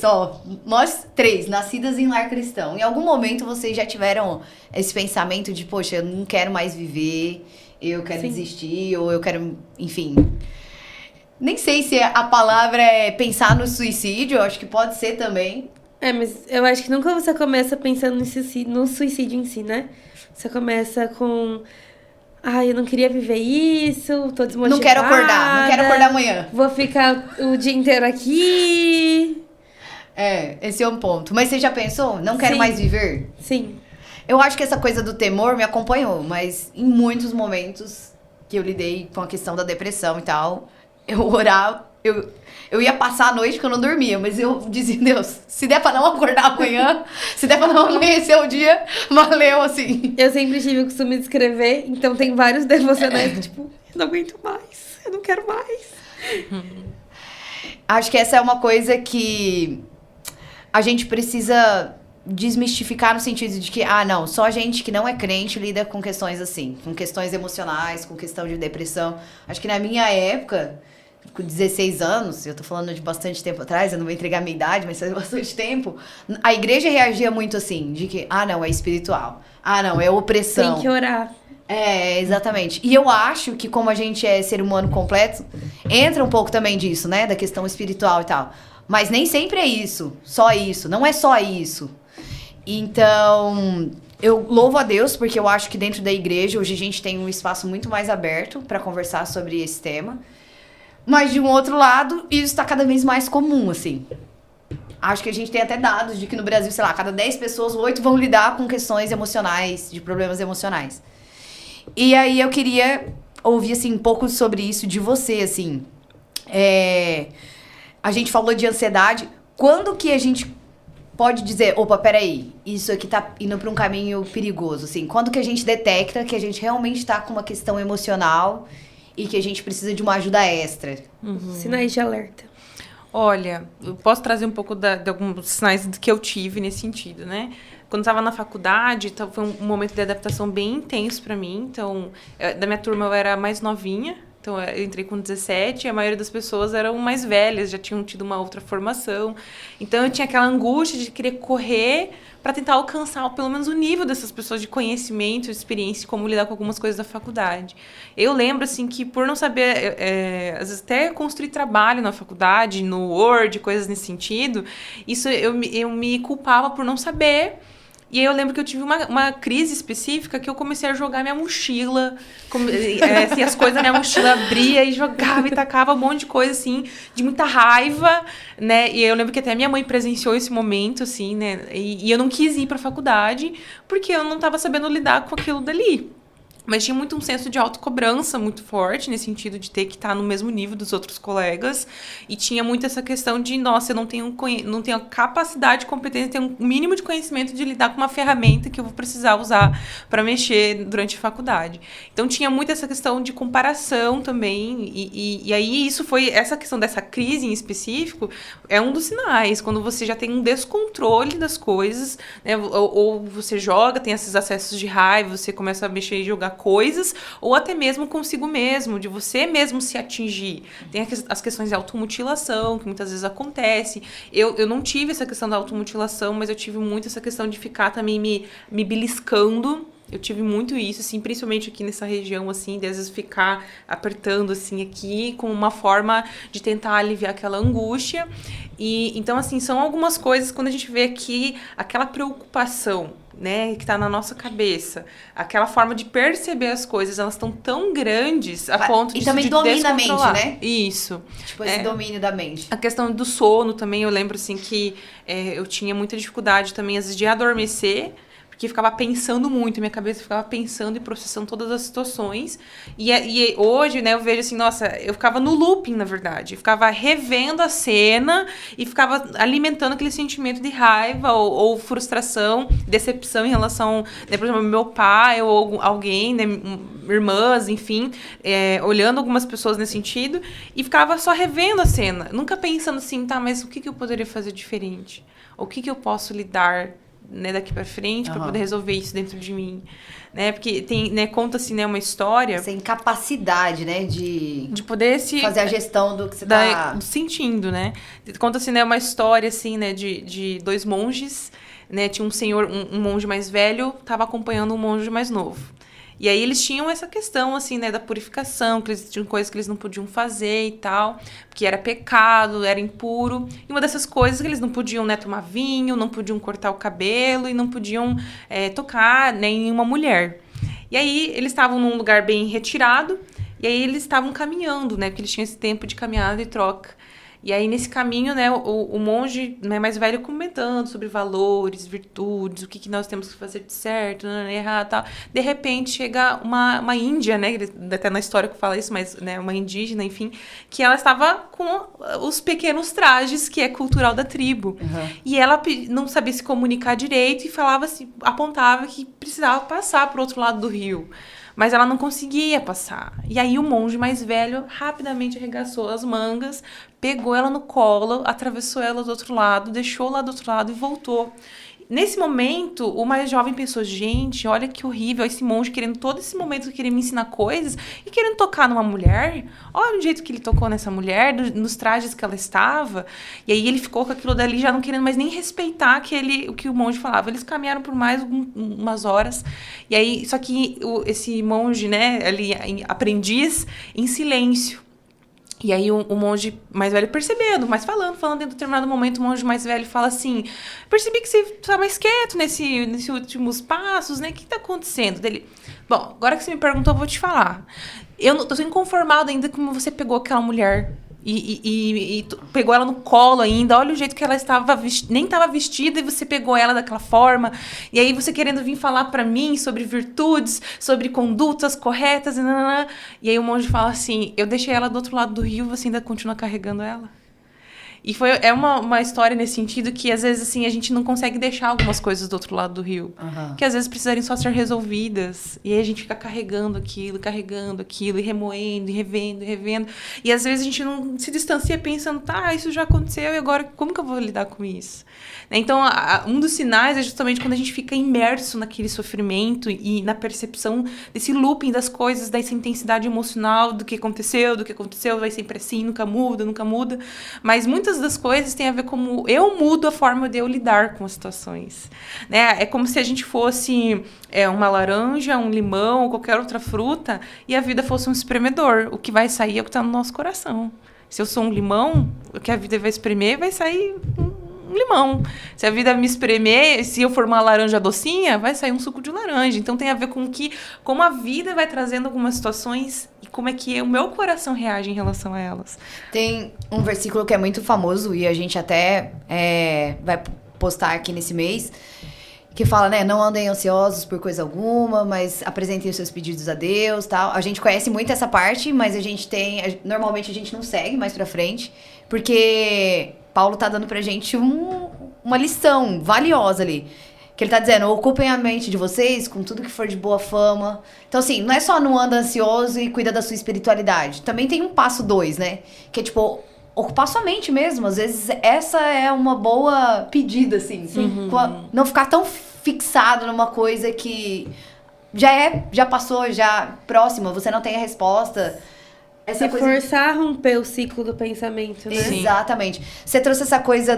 nós três, nascidas em lar cristão, em algum momento vocês já tiveram esse pensamento de, poxa, eu não quero mais viver, eu quero desistir, ou eu quero, enfim... Nem sei se a palavra é pensar no suicídio, eu acho que pode ser também. Mas eu acho que nunca você começa pensando no suicídio em si, né? Você começa com... eu não queria viver isso, tô desmotivada. Não quero acordar amanhã. Vou ficar o dia inteiro aqui. Esse é um ponto. Mas você já pensou? Não quero mais viver? Sim. Eu acho que essa coisa do temor me acompanhou, mas em muitos momentos que eu lidei com a questão da depressão e tal... Eu orava, eu ia passar a noite porque eu não dormia, mas eu dizia, Deus, se der pra não acordar amanhã, se der pra não amanhecer o dia, valeu, assim. Eu sempre tive o costume de escrever, então tem vários devocionais que, tipo, eu não aguento mais, eu não quero mais. Acho que essa é uma coisa que a gente precisa desmistificar no sentido de que, não, só gente que não é crente lida com questões assim, com questões emocionais, com questão de depressão. Acho que na minha época... Com 16 anos, eu tô falando de bastante tempo atrás, eu não vou entregar a minha idade, mas faz bastante tempo, a igreja reagia muito assim, de que, não, é espiritual, não, é opressão. Tem que orar. Exatamente. E eu acho que como a gente é ser humano completo, entra um pouco também disso, né, da questão espiritual e tal. Mas nem sempre é isso, não é só isso. Então, eu louvo a Deus, porque eu acho que dentro da igreja, hoje a gente tem um espaço muito mais aberto para conversar sobre esse tema. Mas, de um outro lado, isso está cada vez mais comum, assim. Acho que a gente tem até dados de que no Brasil, sei lá, cada 10 pessoas, 8 vão lidar com questões emocionais, de problemas emocionais. E aí eu queria ouvir, assim, um pouco sobre isso de você, assim. A gente falou de ansiedade. Quando que a gente pode dizer, opa, peraí, isso aqui tá indo para um caminho perigoso, assim? Quando que a gente detecta que a gente realmente tá com uma questão emocional e que a gente precisa de uma ajuda extra? Sinais de alerta. Olha, eu posso trazer um pouco de alguns sinais que eu tive nesse sentido, né? Quando eu estava na faculdade, foi um momento de adaptação bem intenso para mim. Então, da minha turma eu era mais novinha. Então, eu entrei com 17 e a maioria das pessoas eram mais velhas, já tinham tido uma outra formação. Então, eu tinha aquela angústia de querer correr para tentar alcançar pelo menos o nível dessas pessoas de conhecimento, experiência, como lidar com algumas coisas da faculdade. Eu lembro, assim, que por não saber, às vezes até construir trabalho na faculdade, no Word, coisas nesse sentido, isso eu me culpava por não saber. E aí eu lembro que eu tive uma crise específica que eu comecei a jogar minha mochila. Assim, as coisas da minha mochila abria e jogava e tacava um monte de coisa, assim, de muita raiva, né? E eu lembro que até minha mãe presenciou esse momento, assim, né? E eu não quis ir pra faculdade porque eu não estava sabendo lidar com aquilo dali. Mas tinha muito um senso de autocobrança muito forte, nesse sentido de ter que estar no mesmo nível dos outros colegas. E tinha muito essa questão de, nossa, eu não tenho a capacidade, competência, tenho um mínimo de conhecimento de lidar com uma ferramenta que eu vou precisar usar para mexer durante a faculdade. Então, tinha muito essa questão de comparação também. E aí, essa questão dessa crise em específico, é um dos sinais. Quando você já tem um descontrole das coisas, né? Ou você joga, tem esses acessos de raiva, você começa a mexer e jogar coisas, ou até mesmo consigo mesmo, de você mesmo se atingir. Tem as questões de automutilação, que muitas vezes acontece. Eu não tive essa questão da automutilação, mas eu tive muito essa questão de ficar também me beliscando. Eu tive muito isso, assim, principalmente aqui nessa região, assim, de às vezes ficar apertando, assim, aqui, com uma forma de tentar aliviar aquela angústia. E, então, assim, são algumas coisas, quando a gente vê aqui aquela preocupação, né, que tá na nossa cabeça, aquela forma de perceber as coisas, elas estão tão grandes a ponto de também domina a mente, né? Isso. Tipo, esse domínio da mente. A questão do sono também, eu lembro, assim, que eu tinha muita dificuldade também, às vezes, de adormecer, porque ficava pensando muito, minha cabeça ficava pensando e processando todas as situações. E hoje, né, eu vejo assim, nossa, eu ficava no looping, na verdade. Eu ficava revendo a cena e ficava alimentando aquele sentimento de raiva ou frustração, decepção em relação, né, por exemplo, meu pai ou alguém, né, irmãs, enfim, olhando algumas pessoas nesse sentido, e ficava só revendo a cena, nunca pensando assim, tá, mas o que eu poderia fazer diferente? O que eu posso lidar, né, daqui pra frente, para poder resolver isso dentro de mim, né, porque tem, né, conta-se, né, uma história... Sem capacidade, né, de poder fazer a gestão do que você tá... sentindo, né, conta-se, né, uma história, assim, né, de dois monges, né, tinha um senhor, um monge mais velho, estava acompanhando um monge mais novo. E aí eles tinham essa questão, assim, né, da purificação, que eles tinham coisas que eles não podiam fazer e tal, porque era pecado, era impuro. E uma dessas coisas que eles não podiam, né, tomar vinho, não podiam cortar o cabelo e não podiam tocar, né, em uma mulher. E aí eles estavam num lugar bem retirado, e aí eles estavam caminhando, né, porque eles tinham esse tempo de caminhada e troca. E aí, nesse caminho, né, o monge, né, mais velho comentando sobre valores, virtudes, o que nós temos que fazer de certo, não, errado e tal. De repente, chega uma índia, né, até na história que fala isso, mas, né, uma indígena, enfim, que ela estava com os pequenos trajes, que é cultural da tribo. Uhum. E ela não sabia se comunicar direito e falava assim, apontava que precisava passar para o outro lado do rio. Mas ela não conseguia passar. E aí o monge mais velho rapidamente arregaçou as mangas, pegou ela no colo, atravessou ela do outro lado, deixou lá do outro lado e voltou. Nesse momento, o mais jovem pensou, gente, olha que horrível, esse monge querendo todo esse momento querer me ensinar coisas e querendo tocar numa mulher. Olha o jeito que ele tocou nessa mulher, nos trajes que ela estava. E aí ele ficou com aquilo dali, já não querendo mais nem respeitar o que o monge falava. Eles caminharam por mais umas horas. E aí, só que esse monge, né, ali, aprendiz, em silêncio. E aí o monge mais velho percebendo, mas falando em determinado momento, o monge mais velho fala assim, percebi que você tá mais quieto nesses últimos passos, né? O que tá acontecendo? Dele, bom, agora que você me perguntou, eu vou te falar. Eu tô inconformado ainda como você pegou aquela mulher e pegou ela no colo ainda. Olha o jeito que ela nem estava vestida e você pegou ela daquela forma. E aí você querendo vir falar pra mim sobre virtudes, sobre condutas corretas. E aí o monge fala assim, eu deixei ela do outro lado do rio, você ainda continua carregando ela? E é uma história nesse sentido que, às vezes, assim, a gente não consegue deixar algumas coisas do outro lado do rio. Uhum. Que, às vezes, precisariam só ser resolvidas. E aí a gente fica carregando aquilo, e remoendo, e revendo. E, às vezes, a gente não se distancia pensando, tá, isso já aconteceu, e agora como que eu vou lidar com isso? Então, um dos sinais é justamente quando a gente fica imerso naquele sofrimento e na percepção desse looping das coisas, dessa intensidade emocional do que aconteceu, vai sempre assim, nunca muda. Mas muitas das coisas têm a ver como eu mudo a forma de eu lidar com as situações. Né? É como se a gente fosse uma laranja, um limão, ou qualquer outra fruta, e a vida fosse um espremedor. O que vai sair é o que está no nosso coração. Se eu sou um limão, o que a vida vai espremer vai sair um limão. Se a vida me espremer, se eu for uma laranja docinha, vai sair um suco de laranja. Então tem a ver com como a vida vai trazendo algumas situações e como é que o meu coração reage em relação a elas. Tem um versículo que é muito famoso e a gente até vai postar aqui nesse mês, que fala, né, não andem ansiosos por coisa alguma, mas apresentem os seus pedidos a Deus, tal. A gente conhece muito essa parte, mas normalmente a gente não segue mais pra frente, porque Paulo tá dando pra gente uma lição valiosa ali. Que ele tá dizendo, ocupem a mente de vocês com tudo que for de boa fama. Então, assim, não é só não anda ansioso e cuida da sua espiritualidade. Também tem um passo 2, né? Que é, tipo, ocupar sua mente mesmo. Às vezes, essa é uma boa pedida, assim. Uhum. Não ficar tão fixado numa coisa que já passou, já próxima. Você não tem a resposta. Forçar a romper o ciclo do pensamento, né? Exatamente. Você trouxe essa coisa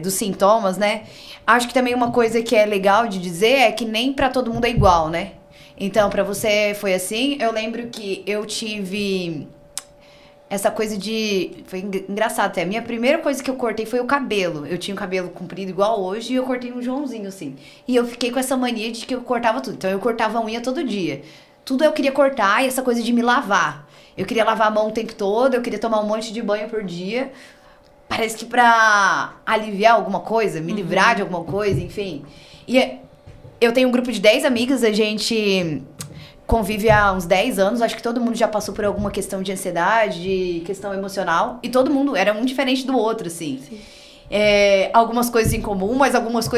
dos sintomas, né? Acho que também uma coisa que é legal de dizer é que nem pra todo mundo é igual, né? Então, pra você foi assim. Eu lembro que eu tive essa coisa foi engraçado até. A minha primeira coisa que eu cortei foi o cabelo. Eu tinha o cabelo comprido igual hoje e eu cortei um Joãozinho, assim. E eu fiquei com essa mania de que eu cortava tudo. Então, eu cortava a unha todo dia. Tudo eu queria cortar e essa coisa de me lavar. Eu queria lavar a mão o tempo todo, eu queria tomar um monte de banho por dia. Parece que pra aliviar alguma coisa, me livrar de alguma coisa, enfim. E eu tenho um grupo de 10 amigas, a gente convive há uns 10 anos. Acho que todo mundo já passou por alguma questão de ansiedade, de questão emocional. E todo mundo era um diferente do outro, assim. Sim. Algumas coisas em comum, mas algumas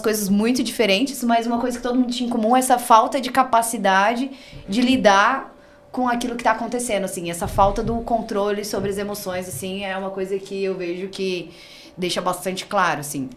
coisas muito diferentes, mas uma coisa que todo mundo tinha em comum é essa falta de capacidade de lidar com aquilo que tá acontecendo, assim, essa falta do controle sobre as emoções, assim, é uma coisa que eu vejo que deixa bastante claro, assim.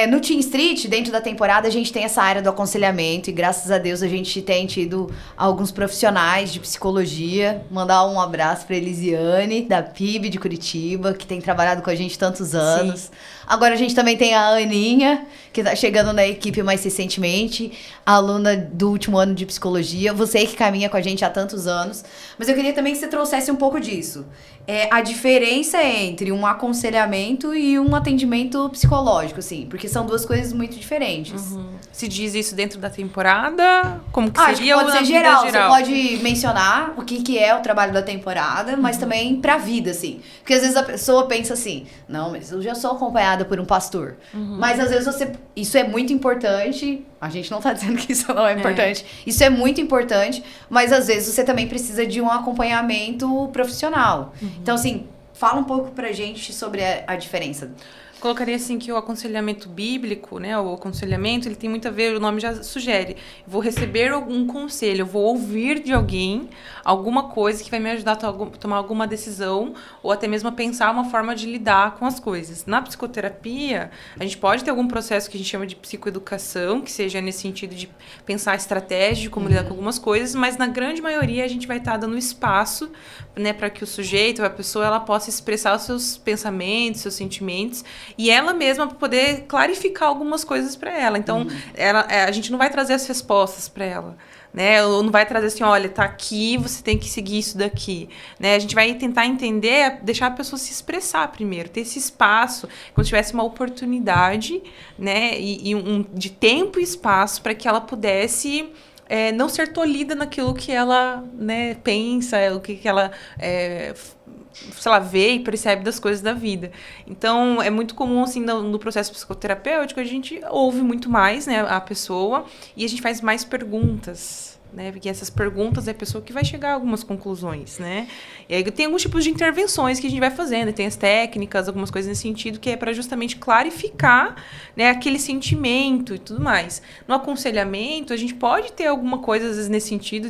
No Teen Street, dentro da temporada, a gente tem essa área do aconselhamento e graças a Deus a gente tem tido alguns profissionais de psicologia. Mandar um abraço para Elisiane, da PIB de Curitiba, que tem trabalhado com a gente tantos anos. Sim. Agora a gente também tem a Aninha, que tá chegando na equipe mais recentemente, aluna do último ano de psicologia. Você que caminha com a gente há tantos anos. Mas eu queria também que você trouxesse um pouco disso. A diferença entre um aconselhamento e um atendimento psicológico, assim, porque são duas coisas muito diferentes. Uhum. Se diz isso dentro da temporada? Como que seria? Acho que pode ser geral. Você pode mencionar o que é o trabalho da temporada, mas também pra vida, assim. Porque às vezes a pessoa pensa assim, não, mas eu já sou acompanhada por um pastor. Uhum. Mas às vezes isso é muito importante. A gente não tá dizendo que isso não é importante. Isso é muito importante, mas às vezes você também precisa de um acompanhamento profissional. Uhum. Então, assim, fala um pouco pra gente sobre a diferença. Colocaria assim que o aconselhamento bíblico, né, o aconselhamento, ele tem muito a ver, o nome já sugere, eu vou receber algum conselho, eu vou ouvir de alguém alguma coisa que vai me ajudar a tomar alguma decisão ou até mesmo a pensar uma forma de lidar com as coisas. Na psicoterapia, a gente pode ter algum processo que a gente chama de psicoeducação, que seja nesse sentido de pensar a estratégia de como lidar com algumas coisas, mas na grande maioria a gente vai estar dando espaço, né, para que o sujeito, a pessoa, ela possa expressar os seus pensamentos, seus sentimentos, e ela mesma poder clarificar algumas coisas para ela. Então, a gente não vai trazer as respostas para ela, né? Ou não vai trazer assim, olha, tá aqui, você tem que seguir isso daqui, né? A gente vai tentar entender, deixar a pessoa se expressar primeiro, ter esse espaço, como se tivesse uma oportunidade, né? De tempo e espaço para que ela pudesse não ser tolhida naquilo que ela, né, pensa, o que ela sei lá, vê e percebe das coisas da vida. Então, é muito comum, assim, no processo psicoterapêutico, a gente ouve muito mais, né, a pessoa e a gente faz mais perguntas, né, porque essas perguntas é a pessoa que vai chegar a algumas conclusões, né. E aí tem alguns tipos de intervenções que a gente vai fazendo, tem as técnicas, algumas coisas nesse sentido, que é para justamente clarificar, né, aquele sentimento e tudo mais. No aconselhamento, a gente pode ter alguma coisa, às vezes, nesse sentido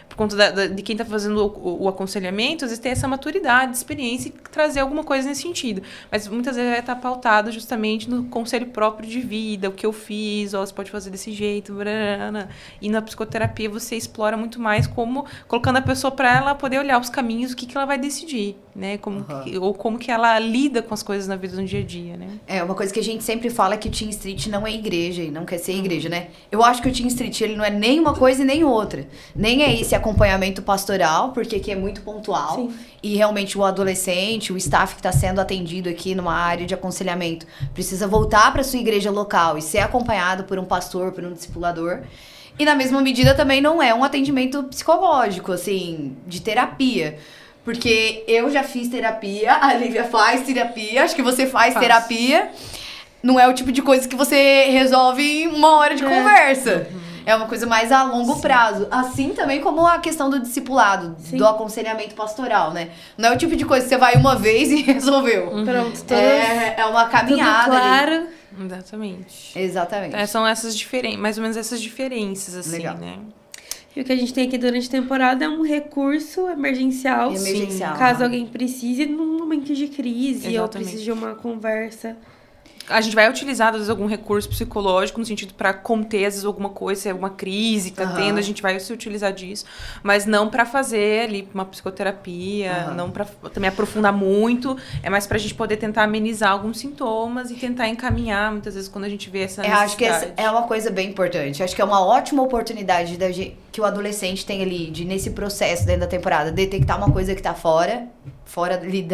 por conta de quem está fazendo o aconselhamento, às vezes ter essa maturidade, experiência e trazer alguma coisa nesse sentido. Mas muitas vezes vai estar pautado justamente no conselho próprio de vida, o que eu fiz, você pode fazer desse jeito, brana. E na psicoterapia você explora muito mais como colocando a pessoa para ela poder olhar os caminhos, o que ela vai decidir, né? Ou como que ela lida com as coisas na vida do dia a dia, né? Uma coisa que a gente sempre fala é que o Teen Street não é igreja e não quer ser igreja, né? Eu acho que o Teen Street, ele não é nem uma coisa e nem outra. Nem é esse acompanhamento pastoral, porque aqui é muito pontual. Sim. E realmente o adolescente, o staff que está sendo atendido aqui numa área de aconselhamento, precisa voltar para sua igreja local e ser acompanhado por um pastor, por um discipulador. E na mesma medida também não é um atendimento psicológico, assim, de terapia. Porque eu já fiz terapia, a Lívia faz terapia, acho que você faz terapia. Não é o tipo de coisa que você resolve em uma hora de conversa. É uma coisa mais a longo prazo. Assim também como a questão do discipulado, do aconselhamento pastoral, né? Não é o tipo de coisa que você vai uma vez e resolveu. Pronto, é uma caminhada. Tudo claro. Ali. Exatamente. São essas diferenças, mais ou menos essas diferenças, assim, legal, né? E o que a gente tem aqui durante a temporada é um recurso emergencial. Caso alguém precise num momento de crise ou precise de uma conversa. A gente vai utilizar, às vezes, algum recurso psicológico no sentido para conter, às vezes, alguma coisa, se é alguma crise que tá tendo, a gente vai se utilizar disso, mas não para fazer ali uma psicoterapia, não para também aprofundar muito, é mais pra gente poder tentar amenizar alguns sintomas e tentar encaminhar, muitas vezes, quando a gente vê essa necessidade. Acho que essa é uma coisa bem importante. Acho que é uma ótima oportunidade que o adolescente tem ali, nesse processo dentro da temporada, detectar uma coisa que tá fora ali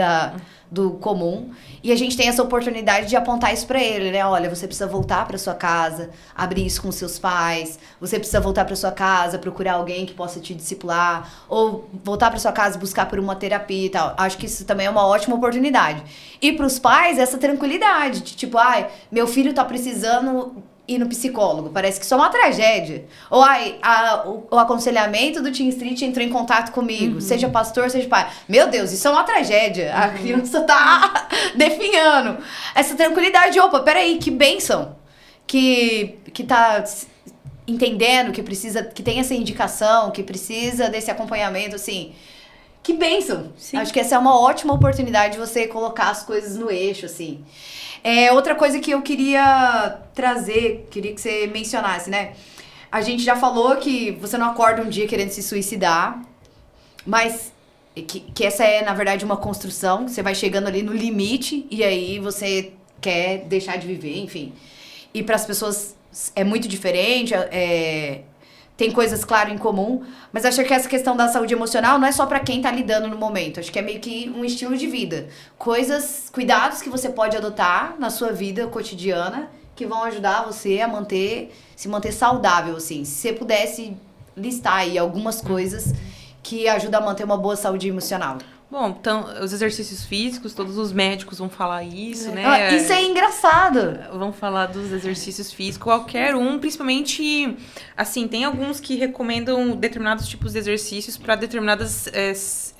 do comum, e a gente tem essa oportunidade de apontar isso pra ele, né? Olha, você precisa voltar pra sua casa, abrir isso com seus pais, você precisa voltar pra sua casa, procurar alguém que possa te discipular, ou voltar pra sua casa e buscar por uma terapia e tal. Acho que isso também é uma ótima oportunidade. E pros pais, essa tranquilidade, de tipo, meu filho tá precisando ir no psicólogo, parece que isso é uma tragédia. Ou o aconselhamento do Teen Street entrou em contato comigo, seja pastor, seja pai. Meu Deus, isso é uma tragédia. A criança tá definhando. Essa tranquilidade, peraí, que bênção. Que tá entendendo que precisa, que tem essa indicação, que precisa desse acompanhamento, assim. Que bênção. Sim. Acho que essa é uma ótima oportunidade de você colocar as coisas no eixo, assim. Outra coisa que eu queria trazer, queria que você mencionasse, né? A gente já falou que você não acorda um dia querendo se suicidar, mas que essa é, na verdade, uma construção. Você vai chegando ali no limite e aí você quer deixar de viver, enfim. E para as pessoas é muito diferente, tem coisas, claro, em comum, mas acho que essa questão da saúde emocional não é só pra quem tá lidando no momento. Acho que é meio que um estilo de vida. Cuidados que você pode adotar na sua vida cotidiana que vão ajudar você a se manter saudável, assim. Se você pudesse listar aí algumas coisas que ajudam a manter uma boa saúde emocional. Bom, então, os exercícios físicos, todos os médicos vão falar isso, né? Isso é engraçado. Vão falar dos exercícios físicos, qualquer um, principalmente, assim, tem alguns que recomendam determinados tipos de exercícios para determinados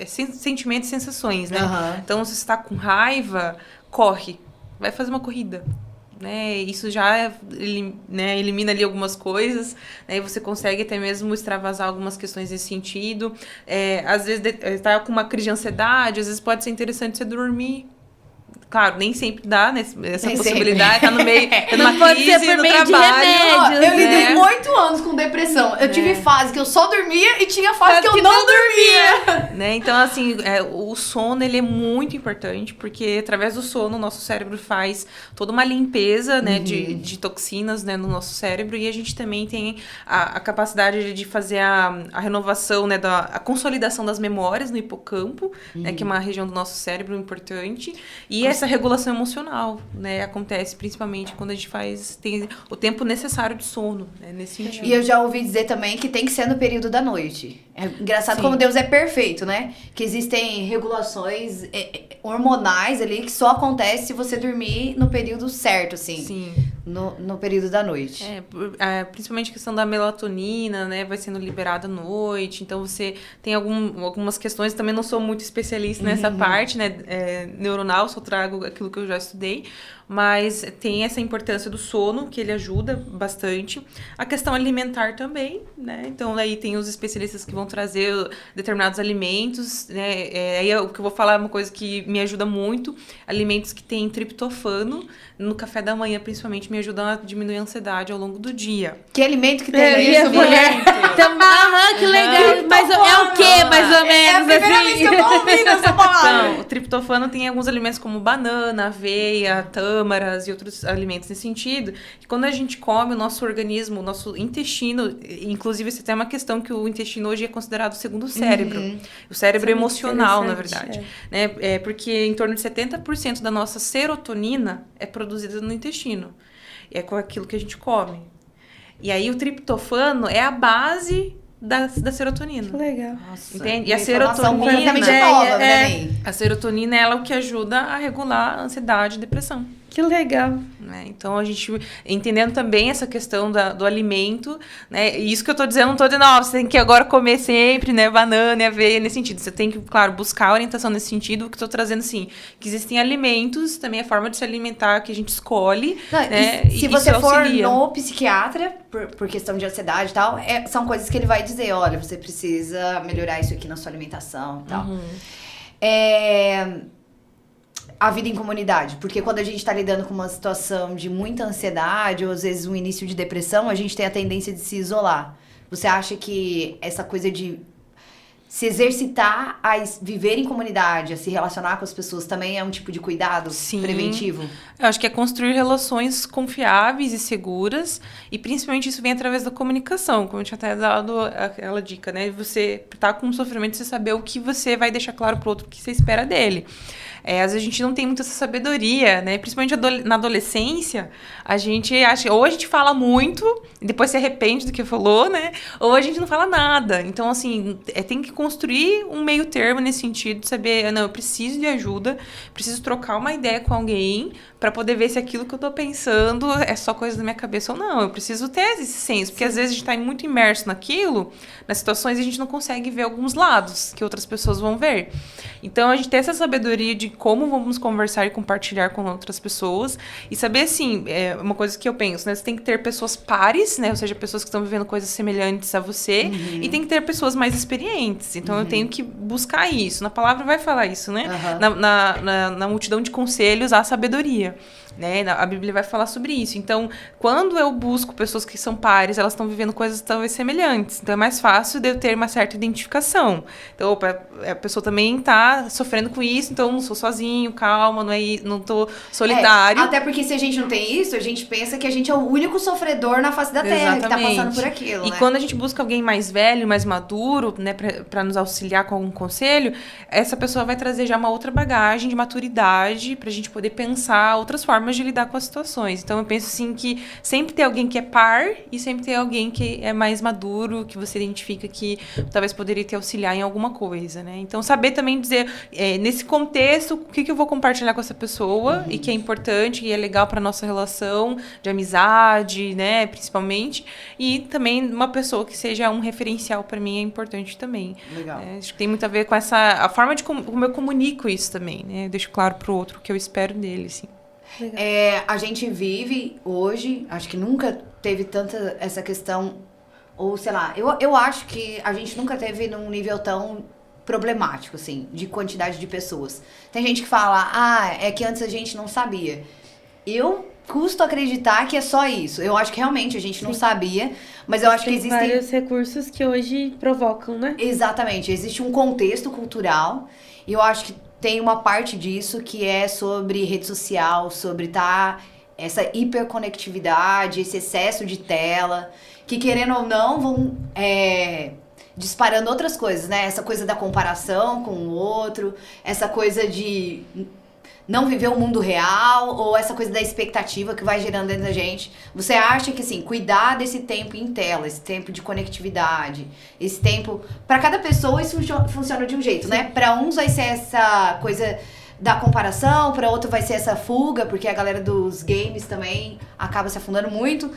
sentimentos e sensações, né? Então, se você está com raiva, corre, vai fazer uma corrida. Né, isso já elimina ali algumas coisas, né, e você consegue até mesmo extravasar algumas questões nesse sentido. Às vezes está com uma crise de ansiedade, às vezes pode ser interessante você dormir Claro, nem sempre dá, né, essa Nem possibilidade, tá no meio, tá numa Não pode crise ser por no meio de trabalho. remédios, Eu lidei né? 8 anos com depressão. Eu tive fase que eu só dormia e tinha fase que eu não dormia. Né? Então, assim, o sono, ele é muito importante, porque através do sono o nosso cérebro faz toda uma limpeza, né, de toxinas, né, no nosso cérebro, e a gente também tem a capacidade de fazer a renovação, né, a consolidação das memórias no hipocampo, né, que é uma região do nosso cérebro importante, e essa regulação emocional, né, acontece principalmente quando a gente tem o tempo necessário de sono, né, nesse sentido. E eu já ouvi dizer também que tem que ser no período da noite. É engraçado como Deus é perfeito, né? Que existem regulações hormonais ali que só acontece se você dormir no período certo, assim. Sim. No período da noite. Principalmente a questão da melatonina, né? Vai sendo liberada à noite. Então, você tem algumas questões. Também não sou muito especialista nessa parte, né? Neuronal, só trago aquilo que eu já estudei. Mas tem essa importância do sono, que ele ajuda bastante. A questão alimentar também, né? Então, aí tem os especialistas que vão trazer determinados alimentos, né? Aí o que eu vou falar é uma coisa que me ajuda muito. Alimentos que têm triptofano, no café da manhã, principalmente, me ajudam a diminuir a ansiedade ao longo do dia. Que alimento que tem isso, mulher? Então, que legal. Mas é o que, mais ou menos? É a primeira assim? vez que eu tô ouvindo essa palavra. Então, o triptofano tem alguns alimentos como banana, aveia, tâmaras e outros alimentos nesse sentido. E quando a gente come, o nosso organismo, o nosso intestino, inclusive você tem uma questão que o intestino hoje é considerado o segundo cérebro. O cérebro Isso é muito emocional, na interessante, verdade. Né? Porque em torno de 70% da nossa serotonina é produzida no intestino. É com aquilo que a gente come. E aí o triptofano é a base da serotonina. Que legal. Nossa, Entende? E a informação completamente serotonina... nova pra mim. A serotonina é o que ajuda a regular a ansiedade e depressão. Que legal. Né? Então, a gente entendendo também essa questão do alimento, né? E isso que eu tô dizendo, não tô dizendo, você tem que agora comer sempre, né, banana e aveia, nesse sentido. Você tem que, claro, buscar orientação nesse sentido, o que eu tô trazendo, assim, que existem alimentos, também a forma de se alimentar que a gente escolhe, Não, né? Se você for no psiquiatra, por questão de ansiedade e tal, são coisas que ele vai dizer, olha, você precisa melhorar isso aqui na sua alimentação e tal. A vida em comunidade, porque quando a gente tá lidando com uma situação de muita ansiedade ou às vezes um início de depressão, a gente tem a tendência de se isolar. Você acha que essa coisa de se exercitar a viver em comunidade, a se relacionar com as pessoas, também é um tipo de cuidado preventivo? Eu acho que é construir relações confiáveis e seguras, e principalmente isso vem através da comunicação, como eu tinha até dado aquela dica, né? Você tá com um sofrimento, você saber o que você vai deixar claro pro outro, o que você espera dele. Às vezes a gente não tem muita essa sabedoria, né? Principalmente na adolescência, a gente acha... Ou a gente fala muito, e depois se arrepende do que falou, né? Ou a gente não fala nada. Então, assim, tem que construir um meio termo nesse sentido, de saber, não, eu preciso de ajuda, preciso trocar uma ideia com alguém para poder ver se aquilo que eu tô pensando é só coisa da minha cabeça ou não. Eu preciso ter esse senso, porque às vezes a gente tá muito imerso naquilo, nas situações, e a gente não consegue ver alguns lados que outras pessoas vão ver. Então, a gente tem essa sabedoria de como vamos conversar e compartilhar com outras pessoas, e saber, assim, uma coisa que eu penso, né? Você tem que ter pessoas pares, né? Ou seja, pessoas que estão vivendo coisas semelhantes a você, e tem que ter pessoas mais experientes. Então, eu tenho que buscar isso. Na palavra vai falar isso, né? Na multidão de conselhos, há sabedoria. Né? A Bíblia vai falar sobre isso. Então, quando eu busco pessoas que são pares, elas estão vivendo coisas talvez semelhantes. Então, é mais fácil de eu ter uma certa identificação. Então, a pessoa também está sofrendo com isso, então eu não sou sozinho, calma, não tô solitário. Até porque se a gente não tem isso, a gente pensa que a gente é o único sofredor na face da Terra, que tá passando por aquilo, E né? quando a gente busca alguém mais velho, mais maduro, né, para nos auxiliar com algum conselho, essa pessoa vai trazer já uma outra bagagem de maturidade pra gente poder pensar outras formas de lidar com as situações. Então, eu penso assim que sempre tem alguém que é par e sempre tem alguém que é mais maduro, que você identifica que talvez poderia te auxiliar em alguma coisa, né? Então, saber também dizer, nesse contexto, o que eu vou compartilhar com essa pessoa e que é importante e é legal para nossa relação de amizade, né, principalmente. E também uma pessoa que seja um referencial para mim é importante também. Legal. Acho que tem muito a ver com a forma de como eu comunico isso também, né? Eu deixo claro pro outro o que eu espero dele, assim. A gente vive hoje, acho que nunca teve tanta essa questão, ou sei lá, eu acho que a gente nunca teve num nível tão problemático, assim, de quantidade de pessoas. Tem gente que fala, é que antes a gente não sabia. Eu custo acreditar que é só isso. Eu acho que realmente a gente não sabia, mas eu acho que existem vários recursos que hoje provocam, né? Exatamente, existe um contexto cultural e eu acho que tem uma parte disso que é sobre rede social, sobre essa hiperconectividade, esse excesso de tela, que querendo ou não vão disparando outras coisas, né? Essa coisa da comparação com o outro, essa coisa de não viver o mundo real, ou essa coisa da expectativa que vai gerando dentro da gente. Você acha que, assim, cuidar desse tempo em tela, esse tempo de conectividade, esse tempo... Para cada pessoa isso funciona de um jeito, né? Para uns vai ser essa coisa da comparação, para outro vai ser essa fuga, porque a galera dos games também acaba se afundando muito.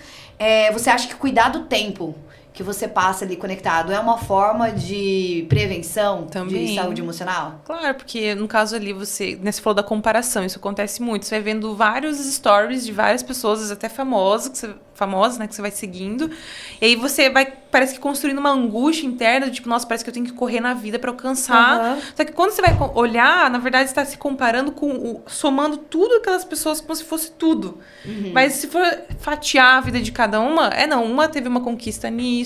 Você acha que cuidar do tempo que você passa ali conectado é uma forma de prevenção também. De saúde emocional? Claro, porque no caso ali você falou da comparação, isso acontece muito. Você vai vendo vários stories de várias pessoas, até famosas, né, que você vai seguindo. E aí você vai, parece que construindo uma angústia interna, tipo, nossa, parece que eu tenho que correr na vida pra alcançar. Só que quando você vai olhar, na verdade, você tá se comparando somando tudo aquelas pessoas como se fosse tudo. Mas se for fatiar a vida de cada uma, uma teve uma conquista nisso,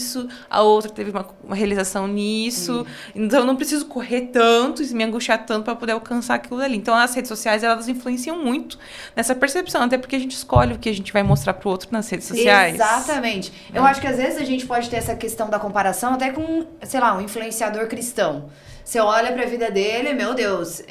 a outra teve uma realização nisso. Então eu não preciso correr tanto e me angustiar tanto pra poder alcançar aquilo ali. Então as redes sociais, elas influenciam muito nessa percepção, até porque a gente escolhe o que a gente vai mostrar pro outro nas redes sociais. Exatamente. Eu acho que às vezes a gente pode ter essa questão da comparação até com, sei lá, um influenciador cristão. Você olha pra vida dele, meu Deus,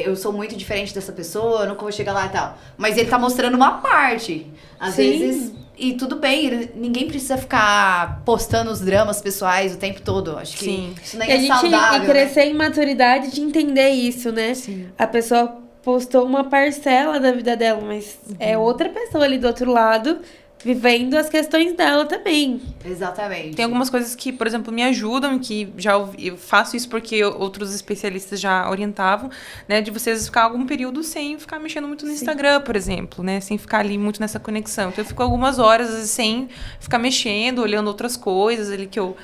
eu sou muito diferente dessa pessoa, eu nunca vou chegar lá e tal. Mas ele tá mostrando uma parte. Às vezes, e tudo bem, ninguém precisa ficar postando os dramas pessoais o tempo todo. Acho que isso nem é saudável. E crescer em maturidade de entender isso, né? Sim. A pessoa postou uma parcela da vida dela, mas é outra pessoa ali do outro lado vivendo as questões dela também. Exatamente. Tem algumas coisas que, por exemplo, me ajudam, que eu faço isso porque outros especialistas já orientavam, né? De vocês ficar algum período sem ficar mexendo muito no Instagram, por exemplo, né? Sem ficar ali muito nessa conexão. Então, eu fico algumas horas, às vezes, sem ficar mexendo, olhando outras coisas ali que eu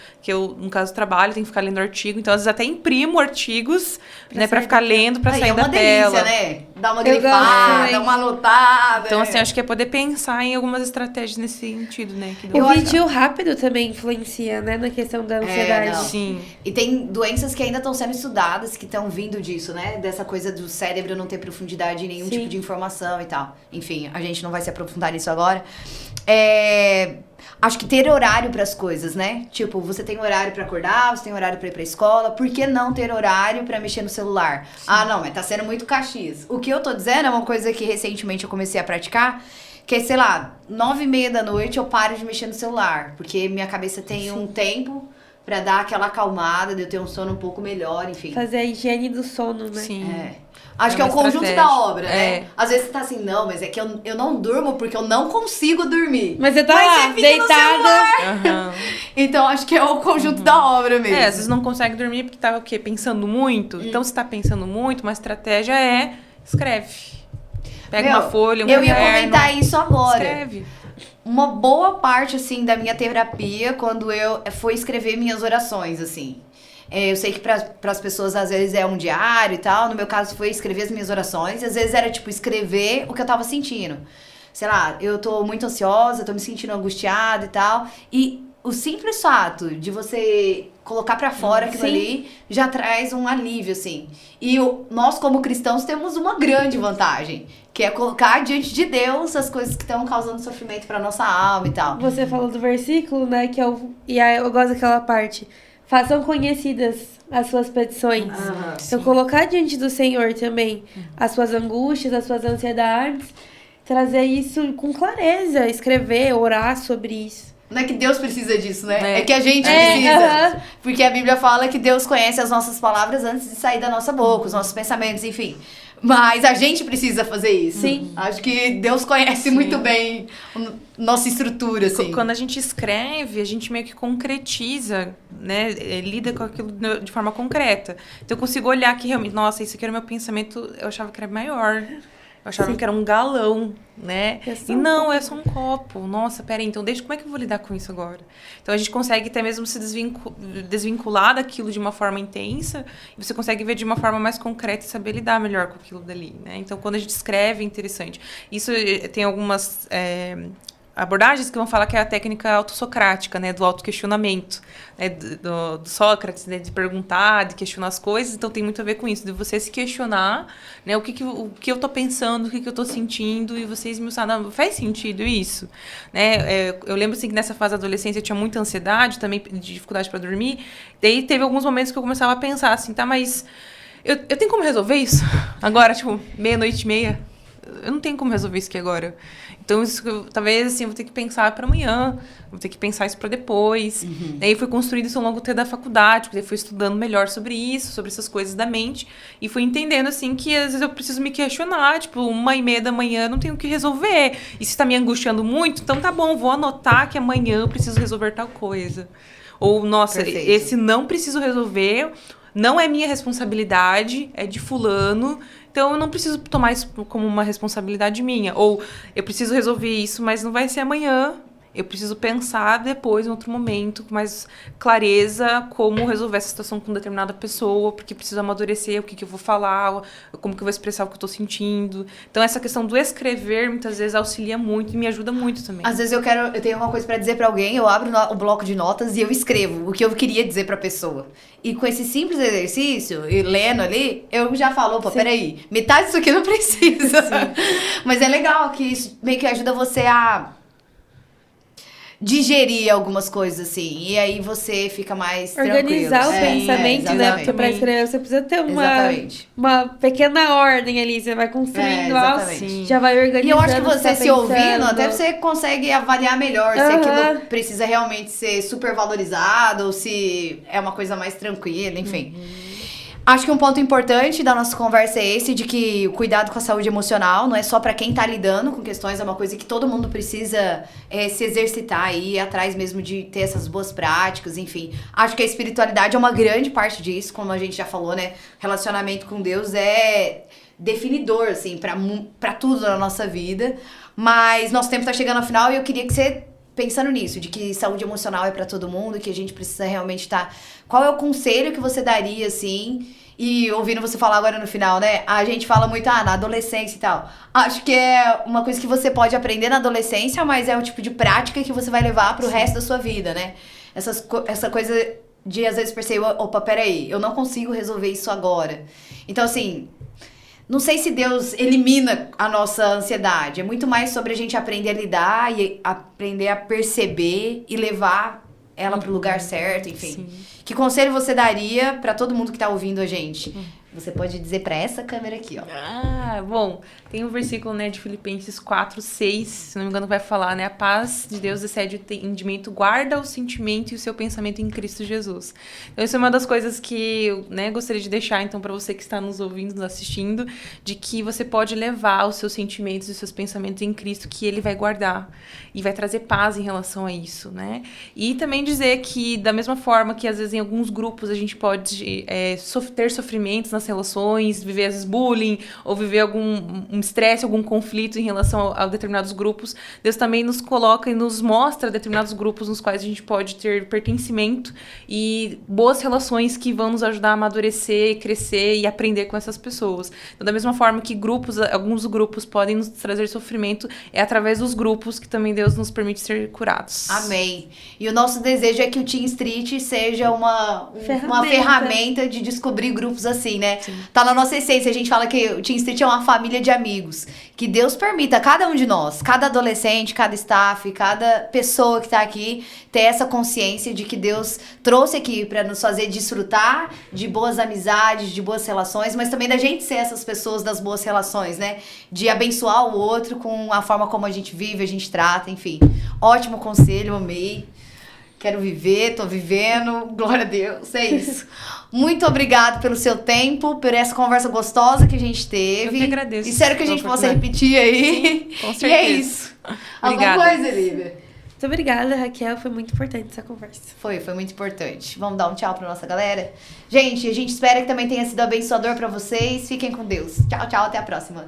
no caso, trabalho, tenho que ficar lendo artigo. Então, às vezes, até imprimo artigos, né? Pra ficar lendo, pra sair da tela. É uma delícia, né? Dá uma grifada, dá uma lotada. Então, assim, acho que é poder pensar em algumas estratégias nesse sentido, né? O vídeo rápido também influencia, né? Na questão da ansiedade. Sim. E tem doenças que ainda estão sendo estudadas, que estão vindo disso, né? Dessa coisa do cérebro não ter profundidade em nenhum tipo de informação e tal. Enfim, a gente não vai se aprofundar nisso agora. Acho que ter horário para as coisas, né? Tipo, você tem horário para acordar, você tem horário para ir pra escola. Por que não ter horário para mexer no celular? Sim. Não, mas tá sendo muito caxias. O que eu tô dizendo é uma coisa que recentemente eu comecei a praticar, que é, sei lá, 9h30 da noite eu paro de mexer no celular, porque minha cabeça tem um tempo pra dar aquela acalmada, de eu ter um sono um pouco melhor, enfim. Fazer a higiene do sono, né? Sim. Acho que é o conjunto da obra, né? Às vezes você tá assim, não, mas é que eu não durmo porque eu não consigo dormir. Mas você tá lá, você fica deitada. Então, acho que é o conjunto da obra mesmo. Às vezes não consegue dormir porque tá o quê? Pensando muito. Então, se tá pensando muito, uma estratégia escreve. Pega uma folha, um caderno. Eu ia comentar isso agora. Escreve. Uma boa parte, assim, da minha terapia, quando foi escrever minhas orações, assim. Eu sei que para as pessoas, às vezes, é um diário e tal. No meu caso, foi escrever as minhas orações. E, às vezes, era, tipo, escrever o que eu tava sentindo. Sei lá, eu tô muito ansiosa, tô me sentindo angustiada e tal. E o simples fato de você colocar pra fora aquilo ali já traz um alívio, assim. E nós, como cristãos, temos uma grande vantagem, que é colocar diante de Deus as coisas que estão causando sofrimento pra nossa alma e tal. Você falou do versículo, né? E aí eu gosto daquela parte. Façam conhecidas as suas petições. Então, colocar diante do Senhor também as suas angústias, as suas ansiedades, trazer isso com clareza, escrever, orar sobre isso. Não é que Deus precisa disso, né? É que a gente precisa. Porque a Bíblia fala que Deus conhece as nossas palavras antes de sair da nossa boca, os nossos pensamentos, enfim. Mas a gente precisa fazer isso. Sim. Acho que Deus conhece muito bem nossa estrutura, assim. Quando a gente escreve, a gente meio que concretiza, né? Lida com aquilo de forma concreta. Então eu consigo olhar que realmente, nossa, isso aqui era o meu pensamento, eu achava que era maior. Eu achava que era um galão, né? E não, é só um copo. Nossa, peraí, então como é que eu vou lidar com isso agora? Então a gente consegue até mesmo se desvincular daquilo de uma forma intensa e você consegue ver de uma forma mais concreta e saber lidar melhor com aquilo dali, né? Então quando a gente escreve é interessante. Isso tem algumas abordagens que vão falar que é a técnica autossocrática, né, do autoquestionamento, né, do Sócrates, né, de perguntar, de questionar as coisas. Então tem muito a ver com isso, de você se questionar, né, o que eu tô pensando, o que eu tô sentindo, e você esmiuçar, não, faz sentido isso, né? Eu lembro assim que nessa fase da adolescência eu tinha muita ansiedade, também dificuldade para dormir. Daí teve alguns momentos que eu começava a pensar assim, tá, mas eu tenho como resolver isso agora, tipo, 00:30? Eu não tenho como resolver isso aqui agora. Então, isso, talvez, assim, eu vou ter que pensar para amanhã, vou ter que pensar isso para depois. Daí, fui construindo isso ao longo da faculdade, porque fui estudando melhor sobre isso, sobre essas coisas da mente, e fui entendendo, assim, que às vezes eu preciso me questionar, tipo, 1:30 da manhã, eu não tenho o que resolver. E se tá me angustiando muito, então tá bom, vou anotar que amanhã eu preciso resolver tal coisa. Ou, nossa, Perfeito. Esse não preciso resolver, não é minha responsabilidade, é de fulano. Então, eu não preciso tomar isso como uma responsabilidade minha. Ou, eu preciso resolver isso, mas não vai ser amanhã. Eu preciso pensar depois, em outro momento, com mais clareza, como resolver essa situação com determinada pessoa, porque preciso amadurecer o que eu vou falar, como que eu vou expressar o que eu tô sentindo. Então, essa questão do escrever, muitas vezes, auxilia muito e me ajuda muito também. Às vezes eu tenho uma coisa pra dizer pra alguém, eu abro o bloco de notas e eu escrevo o que eu queria dizer pra pessoa. E com esse simples exercício, e lendo ali, eu já falo, opa, peraí, metade disso aqui não precisa. Mas é legal que isso meio que ajuda você a digerir algumas coisas, assim. E aí você fica mais organizar tranquilo. o pensamento, né? Porque pra escrever você precisa ter uma pequena ordem ali. Você vai construindo algo, já vai organizando. E eu acho que você se ouvindo, até você você consegue avaliar melhor se aquilo precisa realmente ser super valorizado ou se é uma coisa mais tranquila, enfim. Acho que um ponto importante da nossa conversa é esse, de que o cuidado com a saúde emocional não é só pra quem tá lidando com questões, é uma coisa que todo mundo precisa se exercitar e ir atrás mesmo de ter essas boas práticas, enfim. Acho que a espiritualidade é uma grande parte disso, como a gente já falou, né? Relacionamento com Deus é definidor, assim, pra tudo na nossa vida. Mas nosso tempo tá chegando ao final e eu queria que você, pensando nisso, de que saúde emocional é pra todo mundo, que a gente precisa realmente estar... Qual é o conselho que você daria, assim? E ouvindo você falar agora no final, né? A gente fala muito, na adolescência e tal. Acho que é uma coisa que você pode aprender na adolescência, mas é o tipo de prática que você vai levar pro resto da sua vida, né? Essa coisa de, às vezes, perceber, opa, peraí, eu não consigo resolver isso agora. Então, assim... Não sei se Deus elimina a nossa ansiedade. É muito mais sobre a gente aprender a lidar e aprender a perceber e levar ela pro lugar certo, enfim. Sim. Que conselho você daria pra todo mundo que tá ouvindo a gente? Você pode dizer pra essa câmera aqui, ó. Bom, tem um versículo, né, de Filipenses 4:6, se não me engano, vai falar, né? A paz de Deus excede o entendimento, guarda o sentimento e o seu pensamento em Cristo Jesus. Então, isso é uma das coisas que eu, né, gostaria de deixar, então, pra você que está nos ouvindo, nos assistindo, de que você pode levar os seus sentimentos e os seus pensamentos em Cristo, que Ele vai guardar e vai trazer paz em relação a isso, né? E também dizer que, da mesma forma que, às vezes, em alguns grupos a gente pode ter sofrimentos nas relações, viver às vezes bullying, ou viver algum estresse, algum conflito em relação a determinados grupos, Deus também nos coloca e nos mostra determinados grupos nos quais a gente pode ter pertencimento e boas relações que vão nos ajudar a amadurecer, crescer e aprender com essas pessoas. Então, da mesma forma que alguns grupos podem nos trazer sofrimento, é através dos grupos que também Deus nos permite ser curados. Amém. E o nosso desejo é que o Teen Street seja uma ferramenta de descobrir grupos assim, né? Sim. Tá na nossa essência, a gente fala que o Teen Street é uma família de amigos. Que Deus permita a cada um de nós, cada adolescente, cada staff, cada pessoa que tá aqui, ter essa consciência de que Deus trouxe aqui pra nos fazer desfrutar de boas amizades, de boas relações, mas também da gente ser essas pessoas das boas relações, né? De abençoar o outro com a forma como a gente vive, a gente trata, enfim. Ótimo conselho, amei. Quero viver, tô vivendo, glória a Deus, é isso. Muito obrigado pelo seu tempo, por essa conversa gostosa que a gente teve. Eu que agradeço. Espero que a gente possa repetir aí. Sim, com certeza. E é isso. Alguma coisa, Lívia? Muito obrigada, Raquel. Foi muito importante essa conversa. Foi muito importante. Vamos dar um tchau pra nossa galera? Gente, a gente espera que também tenha sido abençoador pra vocês. Fiquem com Deus. Tchau, tchau. Até a próxima.